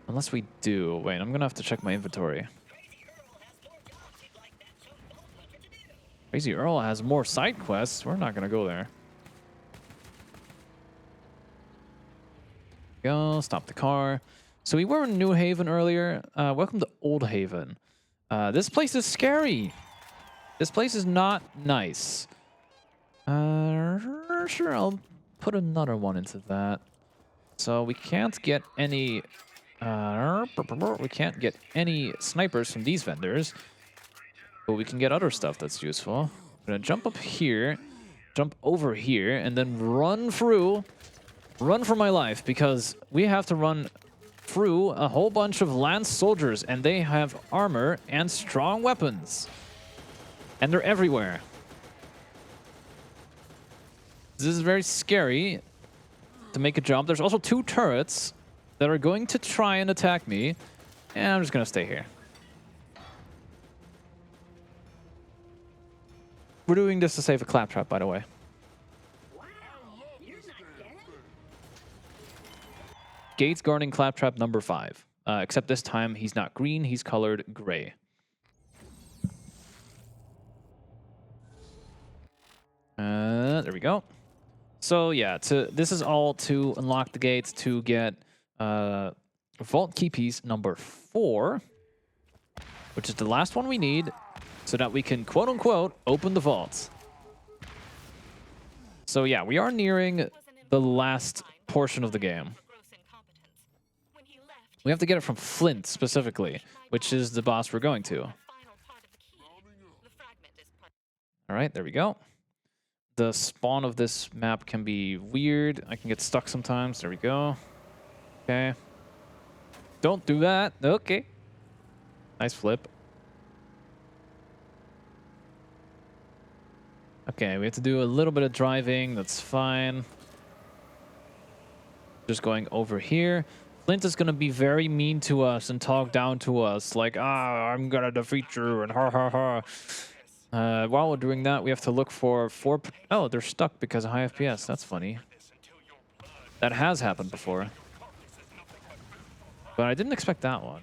Unless we do. Wait, I'm gonna have to check my inventory. Crazy Earl has more side quests. We're not gonna go there. Go, stop the car. So we were in New Haven earlier. Welcome to Old Haven. This place is scary. This place is not nice. Sure, I'll put another one into that. So we can't get any... we can't get any snipers from these vendors. But we can get other stuff that's useful. I'm gonna jump up here, jump over here, and then run through. Run for my life, because we have to run through a whole bunch of Lance soldiers, and they have armor and strong weapons. And they're everywhere. This is very scary to make a jump. There's also 2 turrets that are going to try and attack me, and I'm just gonna stay here. We're doing this to save a claptrap, by the way. Gates guarding claptrap number 5. Except this time he's not green, he's colored gray. There we go. So yeah, this is all to unlock the gates to get vault key piece number 4, which is the last one we need, so that we can quote unquote open the vaults. So yeah, we are nearing the last portion of the game. We have to get it from Flint specifically, which is the boss we're going to. All right, there we go. The spawn of this map can be weird. I can get stuck sometimes. There we go. Okay. Don't do that. Okay. Nice flip. Okay, we have to do a little bit of driving. That's fine. Just going over here. Flint is going to be very mean to us and talk down to us. Like, I'm going to defeat you and ha ha ha. While we're doing that, we have to look for 4... Oh, they're stuck because of high FPS. That's funny. That has happened before. But I didn't expect that one.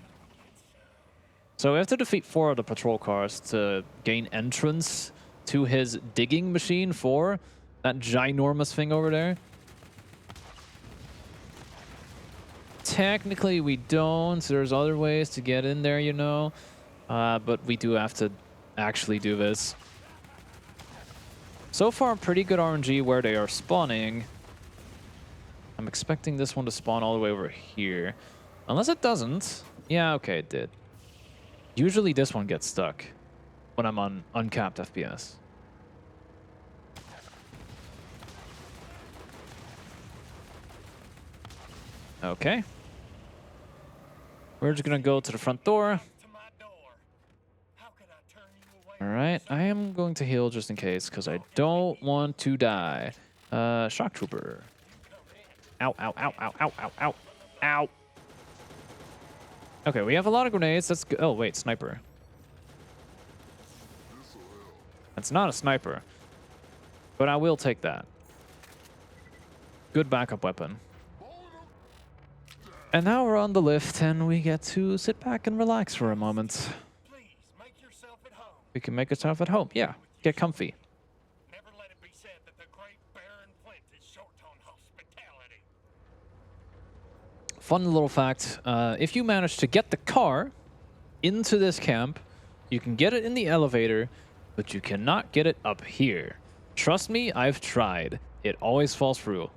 So we have to defeat 4 of the patrol cars to gain entrance to his digging machine 4. That ginormous thing over there. Technically, we don't. There's other ways to get in there, you know. But we do have to actually do this. So far, pretty good RNG where they are spawning. I'm expecting this one to spawn all the way over here. Unless it doesn't. Yeah, okay, it did. Usually this one gets stuck when I'm on uncapped FPS. Okay. We're just gonna go to the front door. Alright, I am going to heal just in case, because I don't want to die. Shock Trooper. Ow, ow, ow, ow, ow, ow, ow, ow. Okay, we have a lot of grenades. That's good. Oh, wait, sniper. That's not a sniper. But I will take that. Good backup weapon. And now we're on the lift, and we get to sit back and relax for a moment. We can make ourselves at home. Yeah, get comfy. Never let it be said that the great Baron Flint is short on hospitality. Fun little fact, if you manage to get the car into this camp, you can get it in the elevator, but you cannot get it up here. Trust me, I've tried. It always falls through.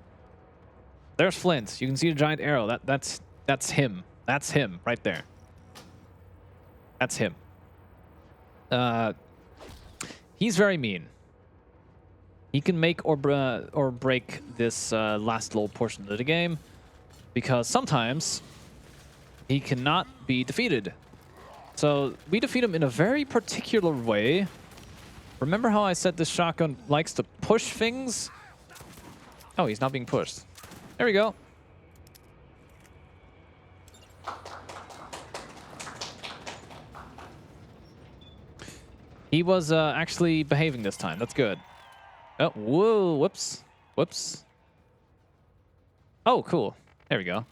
There's Flint. You can see the giant arrow. That's him. That's him right there. That's him. He's very mean. He can make or break this last little portion of the game, because sometimes he cannot be defeated. So we defeat him in a very particular way. Remember how I said this shotgun likes to push things? Oh, he's not being pushed. There we go. He was actually behaving this time. That's good. Oh, whoa, whoops. Whoops. Oh, cool. There we go.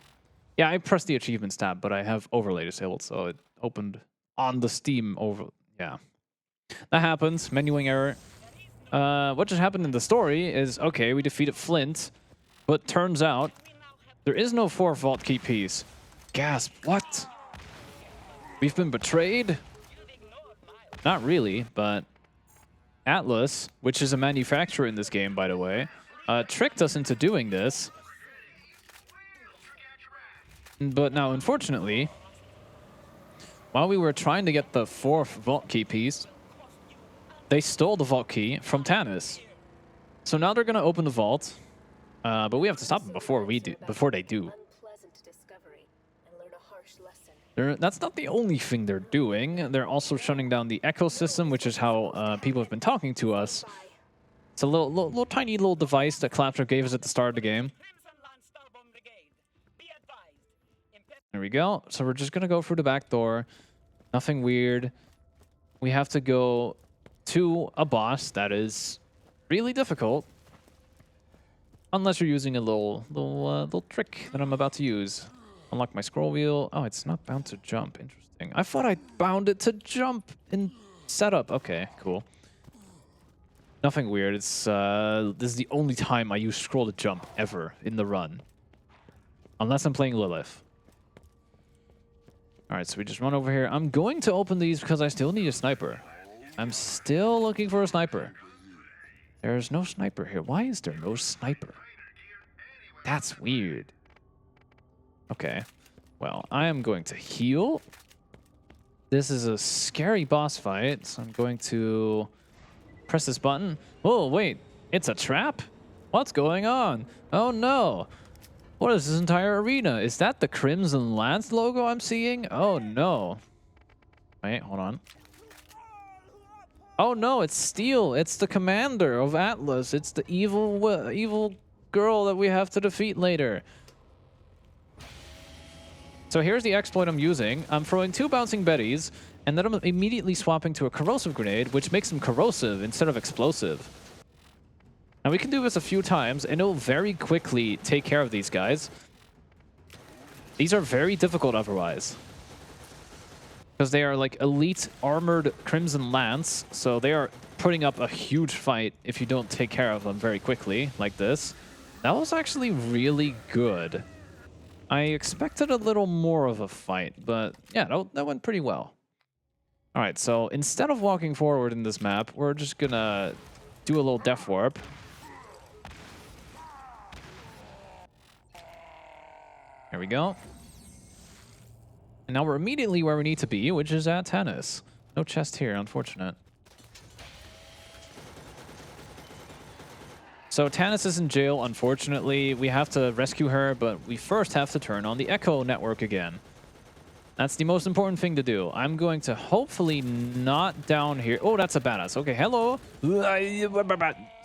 Yeah, I pressed the achievements tab, but I have overlay disabled, so it opened on the Steam over... Yeah. That happens. Menuing error. What just happened in the story is, okay, we defeated Flint, but turns out There is no 4th vault key piece. Gasp, what? We've been betrayed? Not really, but Atlas, which is a manufacturer in this game, by the way, tricked us into doing this. But now, unfortunately, while we were trying to get the 4th vault key piece, they stole the vault key from Tannis. So now they're going to open the vault, but we have to stop them before they do. That's not the only thing they're doing. They're also shutting down the ecosystem, which is how people have been talking to us. It's a little tiny little device that Claptrap gave us at the start of the game. There we go. So we're just going to go through the back door. Nothing weird. We have to go to a boss that is really difficult. Unless you're using a little trick that I'm about to use. Unlock my scroll wheel. Oh, it's not bound to jump. Interesting. I thought I bound it to jump in setup. Okay, cool. Nothing weird. It's this is the only time I use scroll to jump ever in the run. Unless I'm playing Lilith. Alright, so we just run over here. I'm going to open these because I still need a sniper. I'm still looking for a sniper. There's no sniper here. Why is there no sniper? That's weird. Okay. Well, I am going to heal. This is a scary boss fight, so I'm going to press this button. Oh, wait. It's a trap? What's going on? Oh, no. What is this entire arena? Is that the Crimson Lance logo I'm seeing? Oh, no. Wait, hold on. Oh, no, it's Steel. It's the commander of Atlas. It's the evil girl that we have to defeat later. So here's the exploit I'm using. I'm throwing 2 bouncing betties, and then I'm immediately swapping to a corrosive grenade, which makes them corrosive instead of explosive. Now we can do this a few times, and it'll very quickly take care of these guys. These are very difficult otherwise. Because they are like elite armored Crimson Lance, so they are putting up a huge fight if you don't take care of them very quickly, like this. That was actually really good. I expected a little more of a fight, but yeah, that went pretty well. All right, so instead of walking forward in this map, we're just gonna do a little death warp. There we go. And now we're immediately where we need to be, which is at Tannis. No chest here, unfortunate. So Tannis is in jail, unfortunately. We have to rescue her, but we first have to turn on the Echo network again. That's the most important thing to do. I'm going to hopefully not down here. Oh, that's a badass. Okay, hello.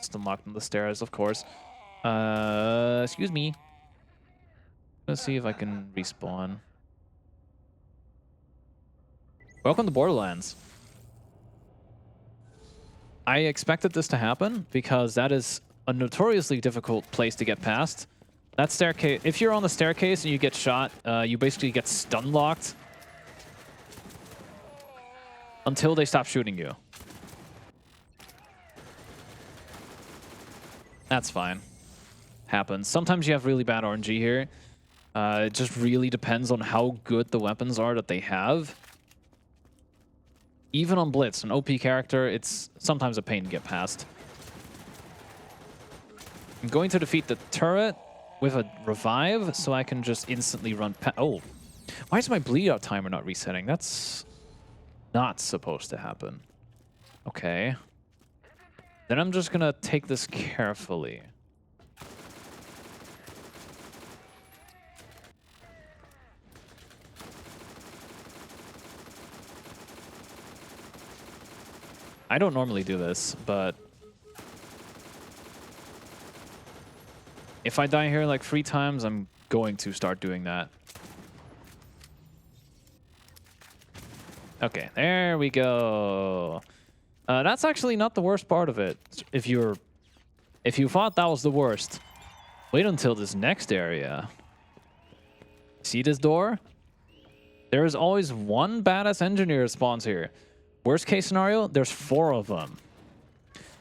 Still locked on the stairs, of course. Excuse me. Let's see if I can respawn. Welcome to Borderlands. I expected this to happen because that is a notoriously difficult place to get past. That staircase, if you're on the staircase and you get shot, you basically get stun locked until they stop shooting you. That's fine. Happens. Sometimes you have really bad RNG here. It just really depends on how good the weapons are that they have. Even on Blitz, an OP character, it's sometimes a pain to get past. I'm going to defeat the turret with a revive, so I can just instantly run past. Oh, why is my bleed out timer not resetting? That's not supposed to happen. Okay. Then I'm just gonna take this carefully. I don't normally do this, but if I die here like 3 times, I'm going to start doing that. Okay, there we go. That's actually not the worst part of it. If you thought that was the worst, wait until this next area. See this door? There is always one badass engineer that spawns here. Worst case scenario, there's 4 of them.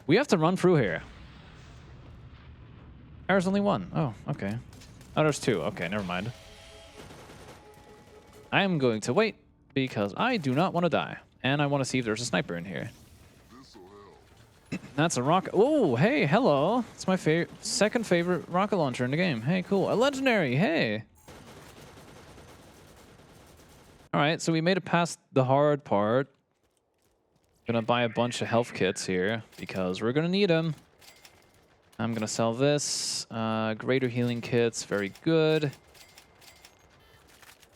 We have to run through here. There's only 1. Oh, okay. Oh, there's 2. Okay, never mind. I am going to wait because I do not want to die. And I want to see if there's a sniper in here. That's a rocket. Oh, hey, hello. It's my second favorite rocket launcher in the game. Hey, cool. A legendary. Hey. All right, so we made it past the hard part. Gonna buy a bunch of health kits here because we're gonna need them. I'm gonna sell this. Greater healing kits, very good.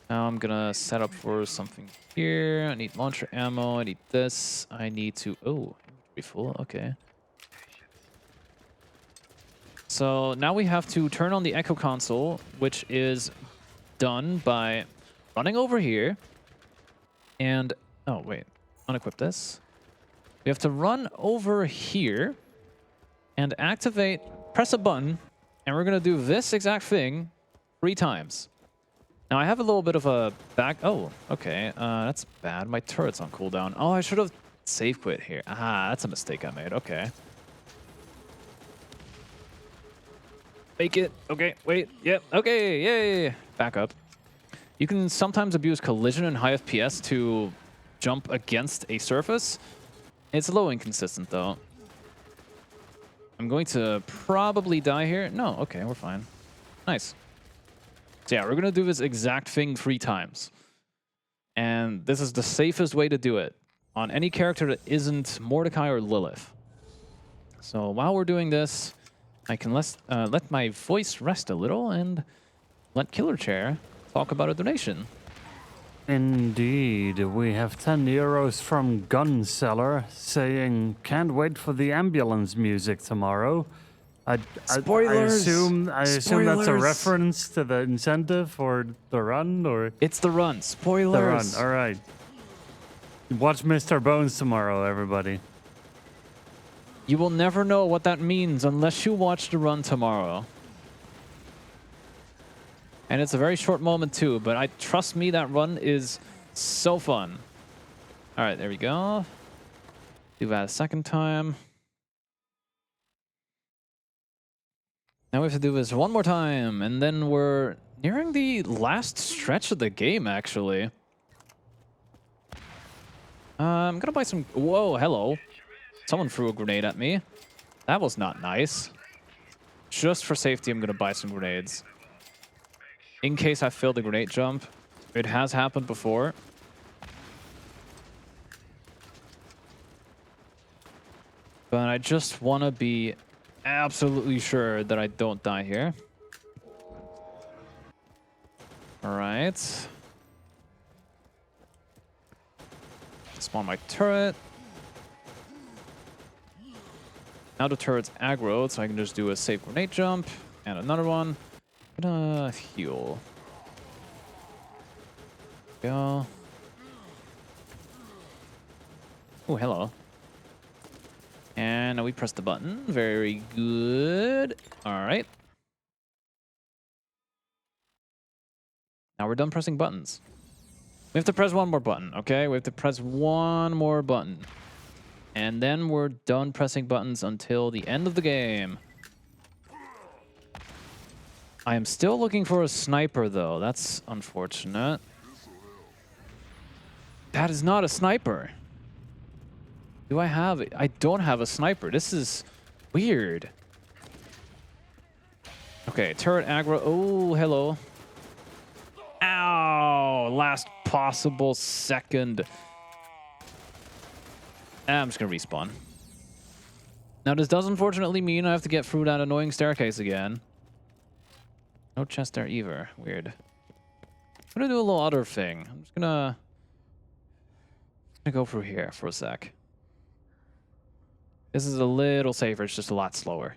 Now I'm gonna set up for something here. I need launcher ammo. I need this. I need to. Oh, be full. Okay. So now we have to turn on the Echo console, which is done by running over here. And oh wait, unequip this. We have to run over here and activate, press a button, and we're gonna do this exact thing 3 times. Now I have a little bit of a back. Oh, okay, that's bad. My turret's on cooldown. Oh, I should have save quit here. Ah, that's a mistake I made. Okay. Make it. Okay, wait. Yep. Okay. Yay. Back up. You can sometimes abuse collision in high FPS to jump against a surface. It's a little inconsistent, though. I'm going to probably die here. No, okay, we're fine. Nice. So yeah, we're going to do this exact thing 3 times. And this is the safest way to do it on any character that isn't Mordecai or Lilith. So while we're doing this, I can let my voice rest a little and let KillerChair talk about a donation. Indeed, we have 10 euros from Gun Seller saying, "Can't wait for the ambulance music tomorrow." I assume that's a reference to the incentive or the run, or it's the run. Spoilers. The run. All right. Watch Mr. Bones tomorrow, everybody. You will never know what that means unless you watch the run tomorrow. And it's a very short moment too, but trust me, that run is so fun. All right, there we go. Do that a second time. Now we have to do this one more time, and then we're nearing the last stretch of the game, actually. I'm gonna buy some. Whoa, hello. Someone threw a grenade at me. That was not nice. Just for safety, I'm gonna buy some grenades. In case I fail the grenade jump. It has happened before. But I just want to be absolutely sure that I don't die here. All right. Spawn my turret. Now the turret's aggroed, so I can just do a safe grenade jump and another one. Gonna heal. Go. Oh, hello. And now we press the button. Very good. All right. Now we're done pressing buttons. We have to press one more button, okay? We have to press one more button. And then we're done pressing buttons until the end of the game. I am still looking for a sniper, though. That's unfortunate. That is not a sniper. Do I have it? I don't have a sniper. This is weird. Okay, turret aggro. Oh, hello. Ow! Last possible second. I'm just gonna respawn. Now, this does unfortunately mean I have to get through that annoying staircase again. No chest there either. Weird. I'm gonna do a little other thing. I'm just gonna go through here for a sec. This is a little safer. It's just a lot slower.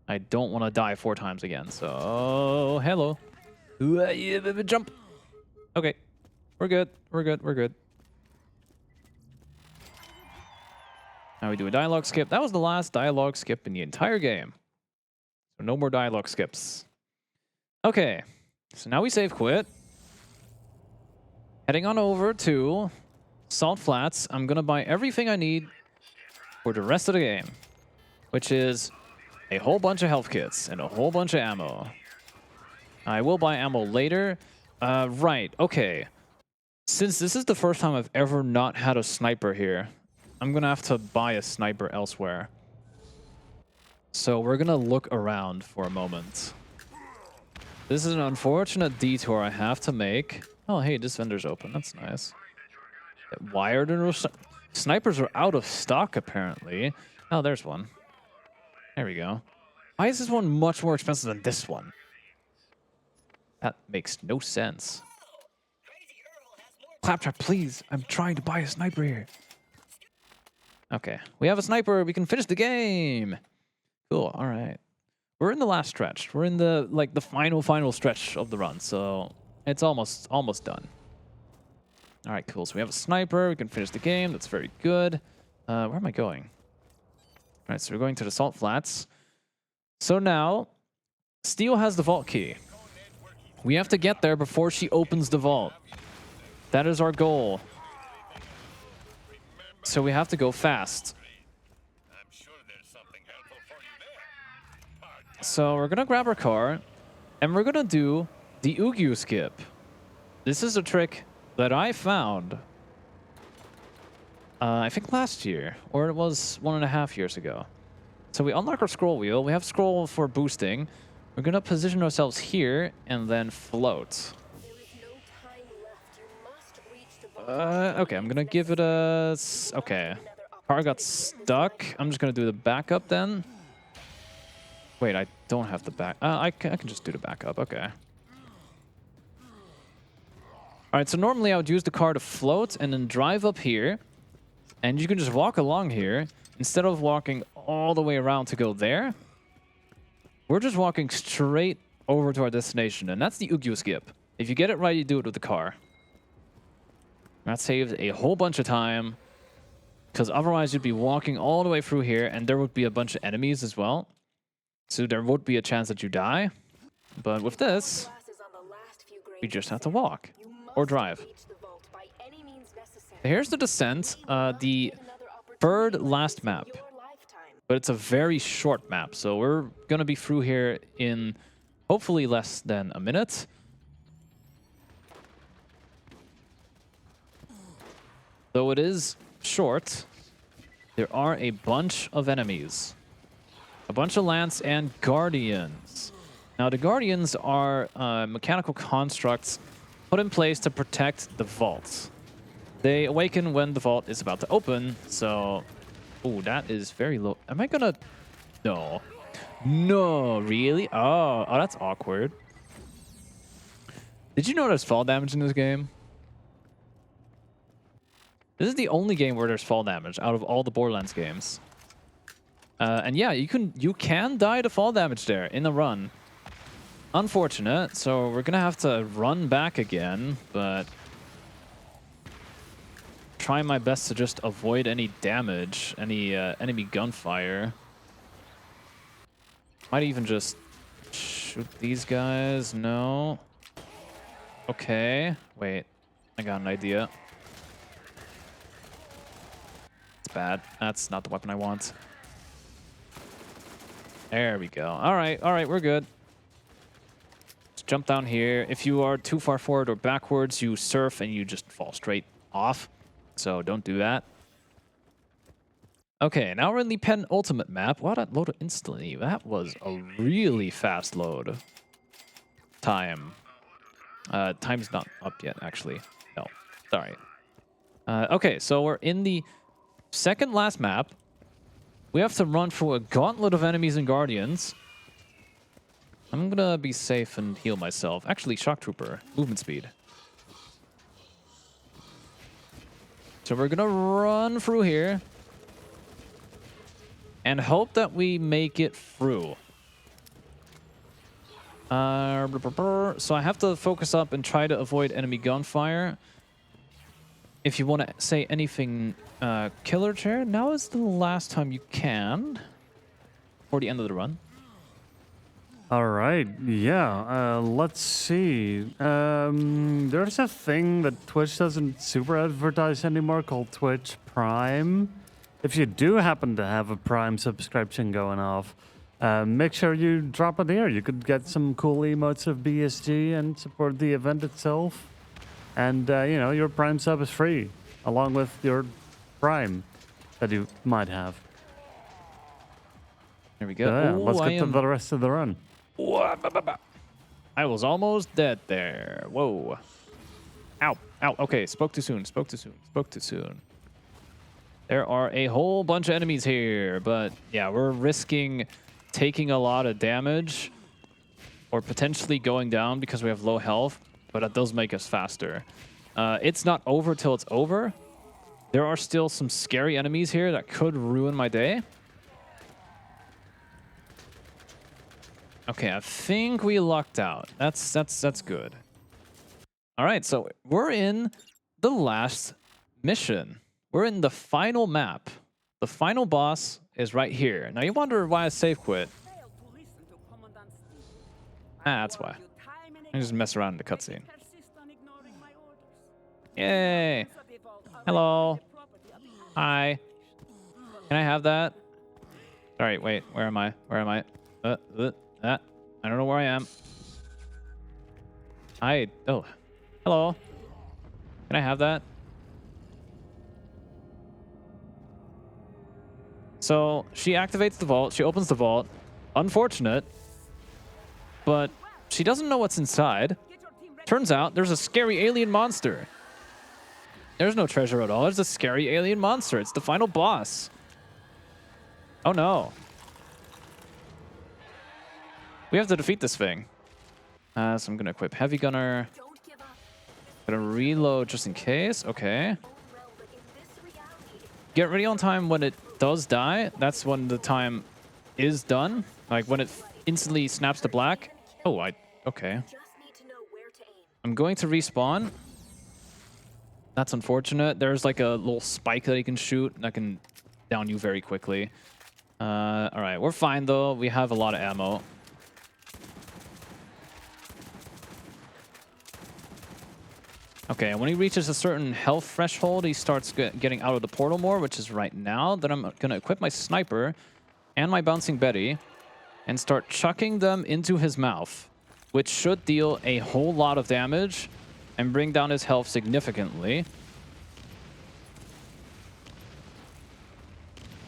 I don't want to die 4 times again. So, hello. Jump. Okay. We're good. We're good. We're good. Now we do a dialogue skip. That was the last dialogue skip in the entire game. So no more dialogue skips. Okay. So now we save quit. Heading on over to Salt Flats. I'm going to buy everything I need for the rest of the game, which is a whole bunch of health kits and a whole bunch of ammo. I will buy ammo later. Right, okay. Since this is the first time I've ever not had a sniper here, I'm gonna have to buy a sniper elsewhere. So we're gonna look around for a moment. This is an unfortunate detour I have to make. Oh, hey, this vendor's open. That's nice. Why are there no snipers are out of stock, apparently. Oh, there's one. There we go. Why is this one much more expensive than this one? That makes no sense. Claptrap, please. I'm trying to buy a sniper here. Okay, we have a sniper. We can finish the game. Cool. All right. We're in the last stretch. We're in the the final stretch of the run, so it's almost done. All right, cool. So we have a sniper. We can finish the game. That's very good. Where am I going? All right, so we're going to the Salt Flats. So now, Steel has the vault key. We have to get there before she opens the vault. That is our goal. So we have to go fast. So we're gonna grab our car, and we're gonna do the ugyuu skip. This is a trick that I found, I think last year, or it was 1.5 years ago. So we unlock our scroll wheel. We have scroll for boosting. We're gonna position ourselves here and then float. Okay, I'm gonna give it a... Okay. Car got stuck. I'm just gonna do the backup then. Wait, I don't have the back... I can just do the backup. Okay. Alright, so normally I would use the car to float and then drive up here. And you can just walk along here. Instead of walking all the way around to go there, we're just walking straight over to our destination. And that's the ugyuu skip. If you get it right, you do it with the car. That saves a whole bunch of time, because otherwise you'd be walking all the way through here, and there would be a bunch of enemies as well. So there would be a chance that you die. But with this, we just have to walk or drive. Here's the descent, the third last map. But it's a very short map, so we're going to be through here in hopefully less than a minute. Though it is short, there are a bunch of enemies. A bunch of Lance and Guardians. Now, the Guardians are mechanical constructs put in place to protect the vault. They awaken when the vault is about to open, so... Oh, that is very low. Am I gonna... No. No, really? Oh, that's awkward. Did you know there's fall damage in this game? This is the only game where there's fall damage out of all the Borderlands games. And yeah, you can die to fall damage there in the run. Unfortunate, so we're gonna have to run back again, but try my best to just avoid any damage, any enemy gunfire. Might even just shoot these guys. No. Okay. Wait. I got an idea. It's bad. That's not the weapon I want. There we go. All right, we're good. Just jump down here. If you are too far forward or backwards, you surf and you just fall straight off. So don't do that. Okay, now we're in the penultimate map. Wow, that loaded instantly. That was a really fast load. Time. Time's not up yet, actually. No, sorry. Okay, so we're in the second last map. We have to run through a gauntlet of enemies and guardians. I'm gonna be safe and heal myself. Actually, Shock Trooper, movement speed. So we're gonna run through here and hope that we make it through. So I have to focus up and try to avoid enemy gunfire. If you want to say anything, KillerChair, now is the last time you can for the end of the run. All right, yeah, let's see. There's a thing that Twitch doesn't super advertise anymore called Twitch Prime. If you do happen to have a Prime subscription going off, make sure you drop it here. You could get some cool emotes of BSG and support the event itself. And, you know, your Prime sub is free, along with your Prime that you might have. There we go. So, yeah, Ooh, let's get to the rest of the run. I was almost dead there. Whoa. Ow. Ow. Okay, spoke too soon. Spoke too soon. Spoke too soon. There are a whole bunch of enemies here, but yeah, we're risking taking a lot of damage or potentially going down because we have low health, but that does make us faster. It's not over till it's over. There are still some scary enemies here that could ruin my day. Okay, I think we lucked out. That's good. All right, so we're in the last mission. We're in the final map. The final boss is right here. Now you wonder why I save quit. That's why. I just mess around in the cutscene. Yay! Hello. Hi. Can I have that? All right, wait. Where am I? Where am I? I don't know where I am. Oh, hello. Can I have that? So she activates the vault. She opens the vault. Unfortunate, but she doesn't know what's inside. Turns out there's a scary alien monster. There's no treasure at all. There's a scary alien monster. It's the final boss. Oh no. We have to defeat this thing. So I'm gonna equip Heavy Gunner. Gonna reload just in case. Okay. Get ready on time when it does die. That's when the time is done. Like when it instantly snaps to black. Oh, okay. I'm going to respawn. That's unfortunate. There's like a little spike that you can shoot that can down you very quickly. All right, we're fine though. We have a lot of ammo. Okay, when he reaches a certain health threshold, he starts getting out of the portal more, which is right now. Then I'm going to equip my sniper and my bouncing Betty and start chucking them into his mouth, which should deal a whole lot of damage and bring down his health significantly.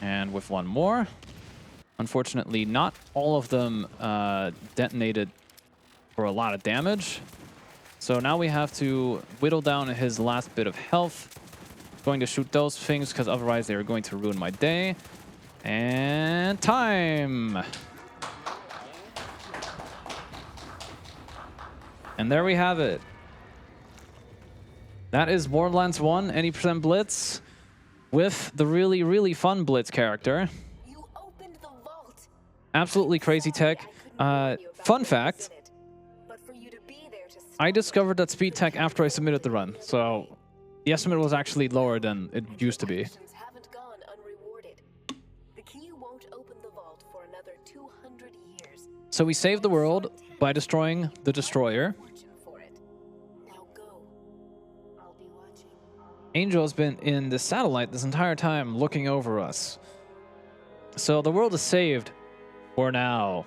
And with one more. Unfortunately, not all of them detonated for a lot of damage. So now we have to whittle down his last bit of health. Going to shoot those things because otherwise they are going to ruin my day. And time! And there we have it. That is Borderlands 1, any % Blitz, with the really, really fun Blitz character. You opened the vault. Absolutely crazy tech. Fun fact. I discovered that speed tech after I submitted the run, so the estimate was actually lower than it used to be. So we saved the world by destroying the destroyer. Angel has been in the satellite this entire time looking over us. So the world is saved for now.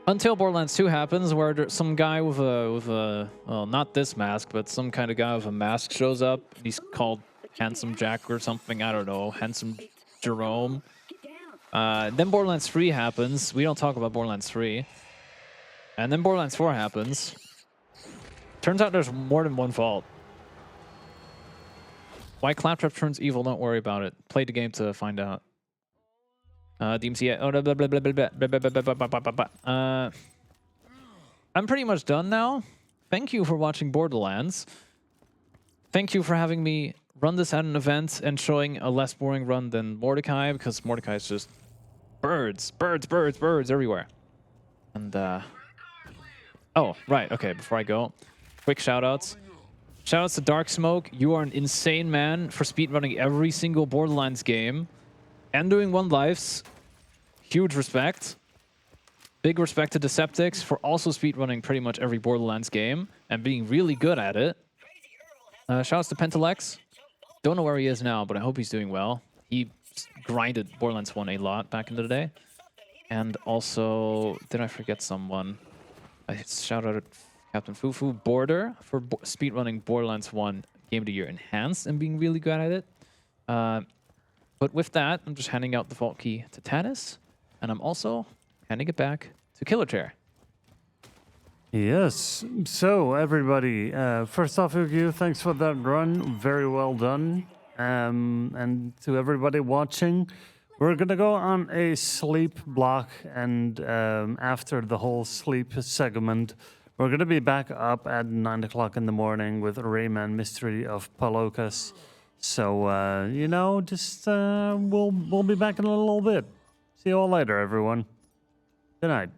Until Borderlands 2 happens, where some guy with a well, not this mask, but some kind of guy with a mask shows up. He's called Handsome Jack or something. I don't know. Handsome Jerome. Then Borderlands 3 happens. We don't talk about Borderlands 3. And then Borderlands 4 happens. Turns out there's more than one fault. Why Claptrap turns evil, don't worry about it. Play the game to find out. DMCA. Oh, blah, blah, blah, blah, blah, blah, blah. I'm pretty much done now. Thank you for watching Borderlands. Thank you for having me run this at an event and showing a less boring run than Mordecai, because Mordecai is just birds, birds, birds, birds everywhere. And, oh, right. Okay, before I go, quick shout-outs. Shout-outs to Dark Smoke. You are an insane man for speedrunning every single Borderlands game and doing one lives. Huge respect. Big respect to Deceptix for also speedrunning pretty much every Borderlands game and being really good at it. Shoutouts to Pentalex. Don't know where he is now, but I hope he's doing well. He grinded Borderlands 1 a lot back in the day. And also, did I forget someone? I shout out Captain Fufu Border for speedrunning Borderlands 1 Game of the Year Enhanced and being really good at it. But with that, I'm just handing out the vault key to Tanis, and I'm also handing it back to KillerChair. Yes. So, everybody, first off, ugyuu, thanks for that run. Very well done. And to everybody watching, we're going to go on a sleep block. And after the whole sleep segment, we're going to be back up at 9 o'clock in the morning with Rayman Mystery of Palokas. So, you know, just we'll be back in a little bit. See you all later, everyone. Good night.